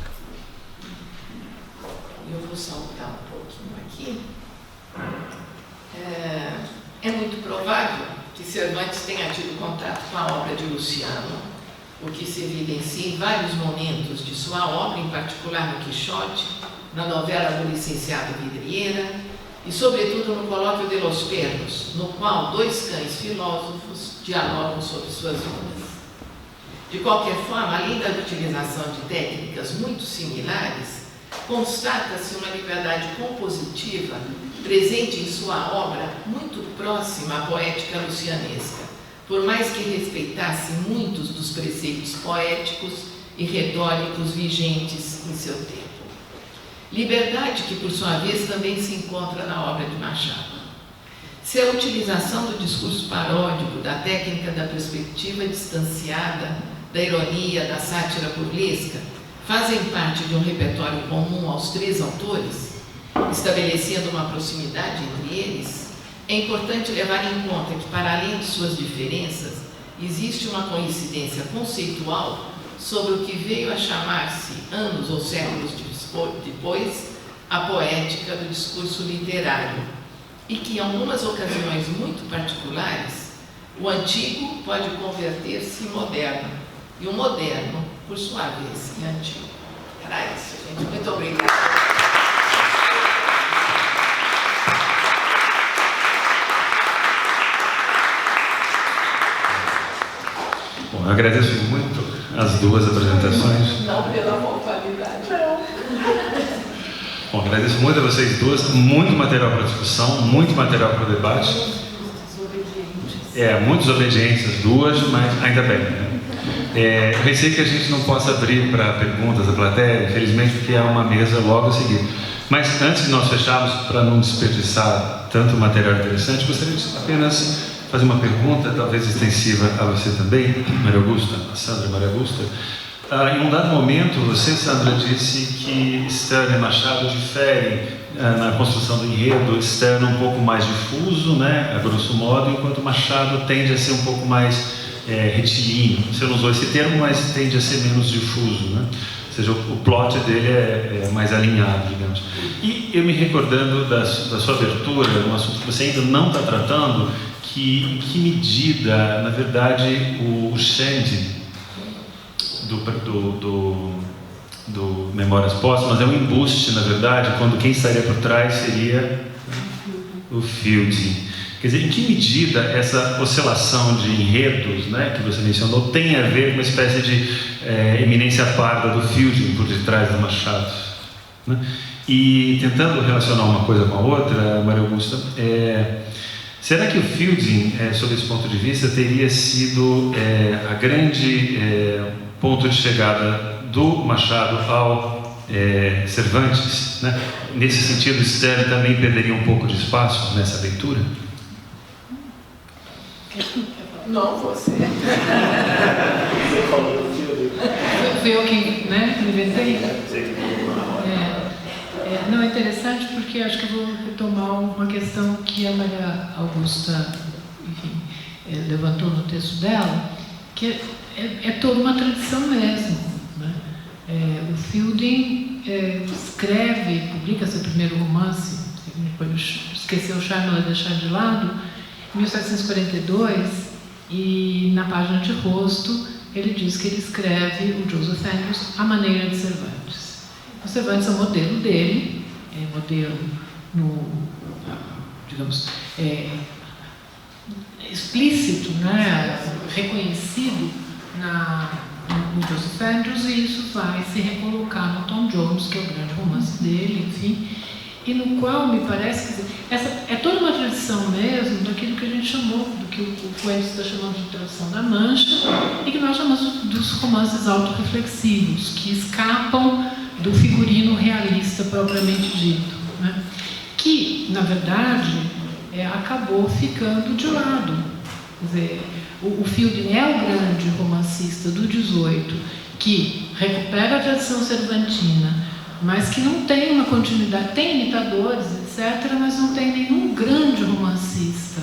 eu vou saltar um pouquinho aqui, é muito provável que Cervantes tenha tido contato com a obra de Luciano, o que se evidencia em vários momentos de sua obra, em particular no Quixote, na novela do licenciado Vidriera, e sobretudo no colóquio de Los Perros, no qual dois cães filósofos dialogam sobre suas vidas. De qualquer forma, além da utilização de técnicas muito similares, constata-se uma liberdade compositiva presente em sua obra muito próxima à poética lucianesca, por mais que respeitasse muitos dos preceitos poéticos e retóricos vigentes em seu tempo. Liberdade que, por sua vez, também se encontra na obra de Machado. Se a utilização do discurso paródico, da técnica da perspectiva distanciada, da ironia, da sátira burlesca, fazem parte de um repertório comum aos três autores, estabelecendo uma proximidade entre eles, é importante levar em conta que, para além de suas diferenças, existe uma coincidência conceitual sobre o que veio a chamar-se, anos ou séculos depois, a poética do discurso literário, e que, em algumas ocasiões muito particulares, o antigo pode converter-se em moderno, e o moderno, por sua vez, em antigo. Era isso, gente. Muito obrigada. Bom, eu agradeço muito as duas apresentações. Não pela pontualidade. Não. Bom, Bom, agradeço muito a vocês duas, muito material para discussão, muito material para o debate. Muito desobedientes as duas, mas ainda bem, né? Eu pensei que a gente não possa abrir para perguntas da plateia, infelizmente, porque é uma mesa logo a seguir. Mas antes de nós fecharmos, para não desperdiçar tanto material interessante, gostaria de apenas fazer uma pergunta, talvez extensiva a você também, Maria Augusta, a Sandra Maria Augusta. Em um dado momento, você, Sandra, disse que Stern e Machado diferem na construção do enredo, Stern um pouco mais difuso, né, a grosso modo, enquanto Machado tende a ser um pouco mais retilíneo. Você não usou esse termo, mas tende a ser menos difuso, né? Ou seja, o plot dele é mais alinhado, digamos. E eu me recordando da sua abertura, um assunto que você ainda não está tratando, em que medida, na verdade, o Shandy do Memórias Póstumas é um embuste, na verdade, quando quem estaria por trás seria o Fielding. Quer dizer, em que medida essa oscilação de enredos, né, que você mencionou, tem a ver com uma espécie de eminência parda do Fielding por detrás do Machado, né? E tentando relacionar uma coisa com a outra, Maria Augusta, será que o Fielding, sob esse ponto de vista, teria sido a grande ponto de chegada do Machado ao Cervantes, né? Nesse sentido, Stern também perderia um pouco de espaço nessa leitura? Não, você. Foi eu que inventei? Não, é interessante porque acho que eu vou retomar uma questão que a Maria Augusta, enfim, levantou no texto dela, que é toda uma tradição mesmo, né? O Fielding escreve, publica seu primeiro romance, depois esqueceu o charme e deixar de lado, em 1742, e na página de rosto ele diz que ele escreve o Joseph Andrews à maneira de Cervantes. O Cervantes é o modelo dele, modelo digamos, explícito, né, reconhecido no Joseph Andrews, e isso vai se recolocar no Tom Jones, que é o grande romance dele, enfim, e no qual me parece que essa é toda uma tradição mesmo daquilo que a gente chamou, do que o Fuentes está chamando de tradição da Mancha, e que nós chamamos dos romances autorreflexivos, que escapam do figurino realista propriamente dito, né? Que, na verdade, acabou ficando de lado. Quer dizer, o Fielding é o grande romancista do 18, que recupera a tradição cervantina, mas que não tem uma continuidade, tem imitadores, etc., mas não tem nenhum grande romancista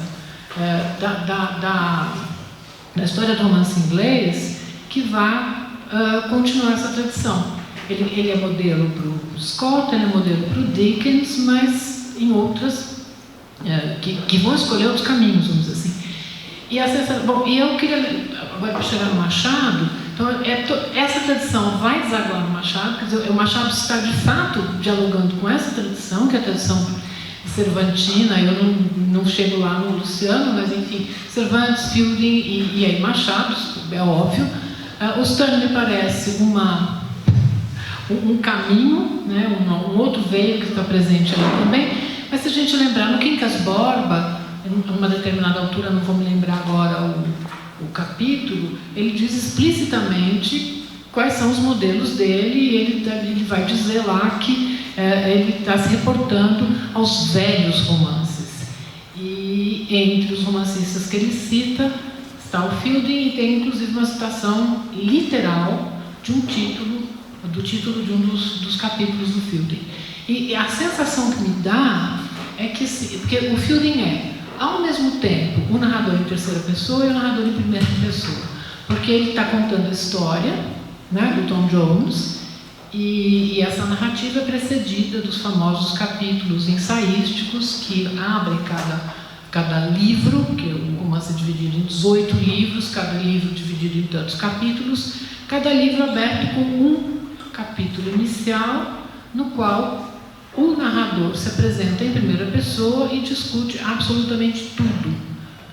da história do romance inglês que vá continuar essa tradição. Ele é modelo para o Scott, ele é modelo para o Dickens, mas em outras que vão escolher outros caminhos, vamos dizer assim. E eu queria agora chegar no Machado. Então, essa tradição vai desaguar no Machado, quer dizer, o Machado está de fato dialogando com essa tradição, que é a tradição cervantina. Eu não chego lá no Luciano, mas enfim, Cervantes, Fielding e aí Machado, é óbvio. O Stern me parece um caminho, né, um outro veio que está presente ali também, mas se a gente lembrar, no Quincas Borba, em uma determinada altura, não vou me lembrar agora o capítulo, ele diz explicitamente quais são os modelos dele, e ele vai dizer lá que ele está se reportando aos velhos romances. E entre os romancistas que ele cita está o Fielding, e tem inclusive uma citação literal de do título de um dos capítulos do Fielding. E a sensação que me dá é que, porque o Fielding ao mesmo tempo, o narrador em terceira pessoa e o narrador em primeira pessoa, porque ele está contando a história, né, do Tom Jones, e essa narrativa é precedida dos famosos capítulos ensaísticos que abrem cada livro, que o romance é dividido em 18 livros, cada livro dividido em tantos capítulos, cada livro aberto com um capítulo inicial, no qual o narrador se apresenta em primeira pessoa e discute absolutamente tudo,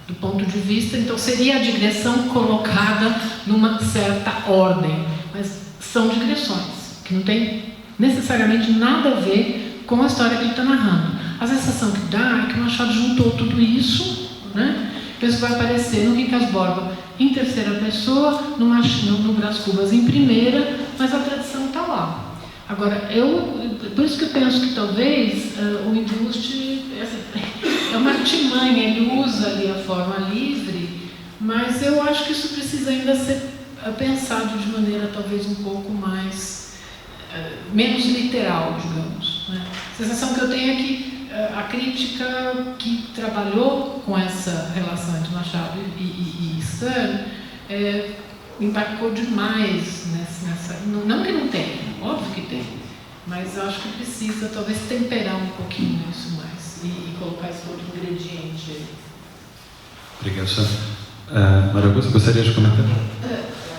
do ponto de vista, então seria a digressão colocada numa certa ordem, mas são digressões, que não tem necessariamente nada a ver com a história que ele está narrando. A sensação que dá é que o Machado juntou tudo isso, né? Isso vai aparecer no Quincas Borba em terceira pessoa, no Brás Cubas em primeira, mas a tradição está lá. Agora, por isso que eu penso que talvez o Indústria é uma artimanha, ele usa ali a forma livre, mas eu acho que isso precisa ainda ser pensado de maneira talvez um pouco mais, menos literal, digamos, né? A sensação que eu tenho é que a crítica que trabalhou com essa relação entre Machado e Stern embarcou demais nessa. Não que não tenha, óbvio que tem, mas acho que precisa talvez temperar um pouquinho isso mais e colocar esse outro ingrediente aí. Obrigado, Sandra. Maria Augusta, gostaria de comentar?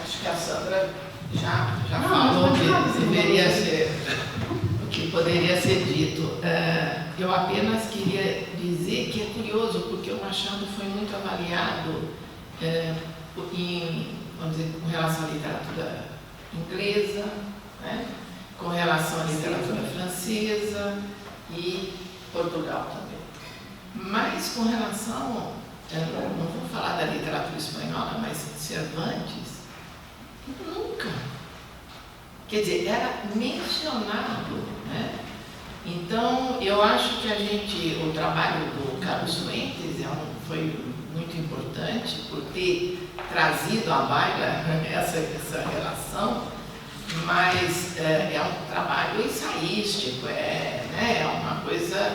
Acho que a Sandra já falou que deveria ser, o que poderia ser dito. Eu apenas queria dizer que é curioso, porque o Machado foi muito avaliado vamos dizer, com relação à literatura inglesa, né? Com relação à literatura francesa e Portugal também. Mas com relação, não vou falar da literatura espanhola, mas Cervantes, nunca. Quer dizer, era mencionado, né? Então, eu acho que o trabalho do Carlos Fuentes foi muito importante por ter trazido à baila essa relação, mas é um trabalho ensaístico, né? É uma coisa.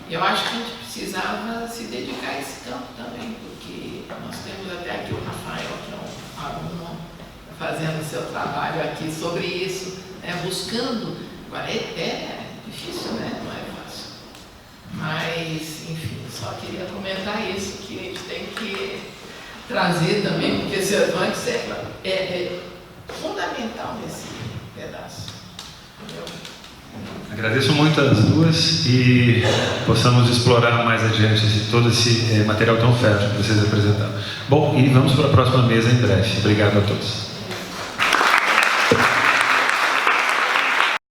Eu acho que a gente precisava se dedicar a esse campo também, porque nós temos até aqui o Rafael, que é um aluno, fazendo seu trabalho aqui sobre isso, buscando. Agora, é difícil, né? Não é fácil. Mas, enfim, só queria comentar isso, que a gente tem que trazer também, porque Cervantes é fundamental nesse pedaço. Entendeu? Agradeço muito as duas e possamos explorar mais adiante todo esse material tão fértil que vocês apresentaram. Bom, e vamos para a próxima mesa em breve. Obrigado a todos.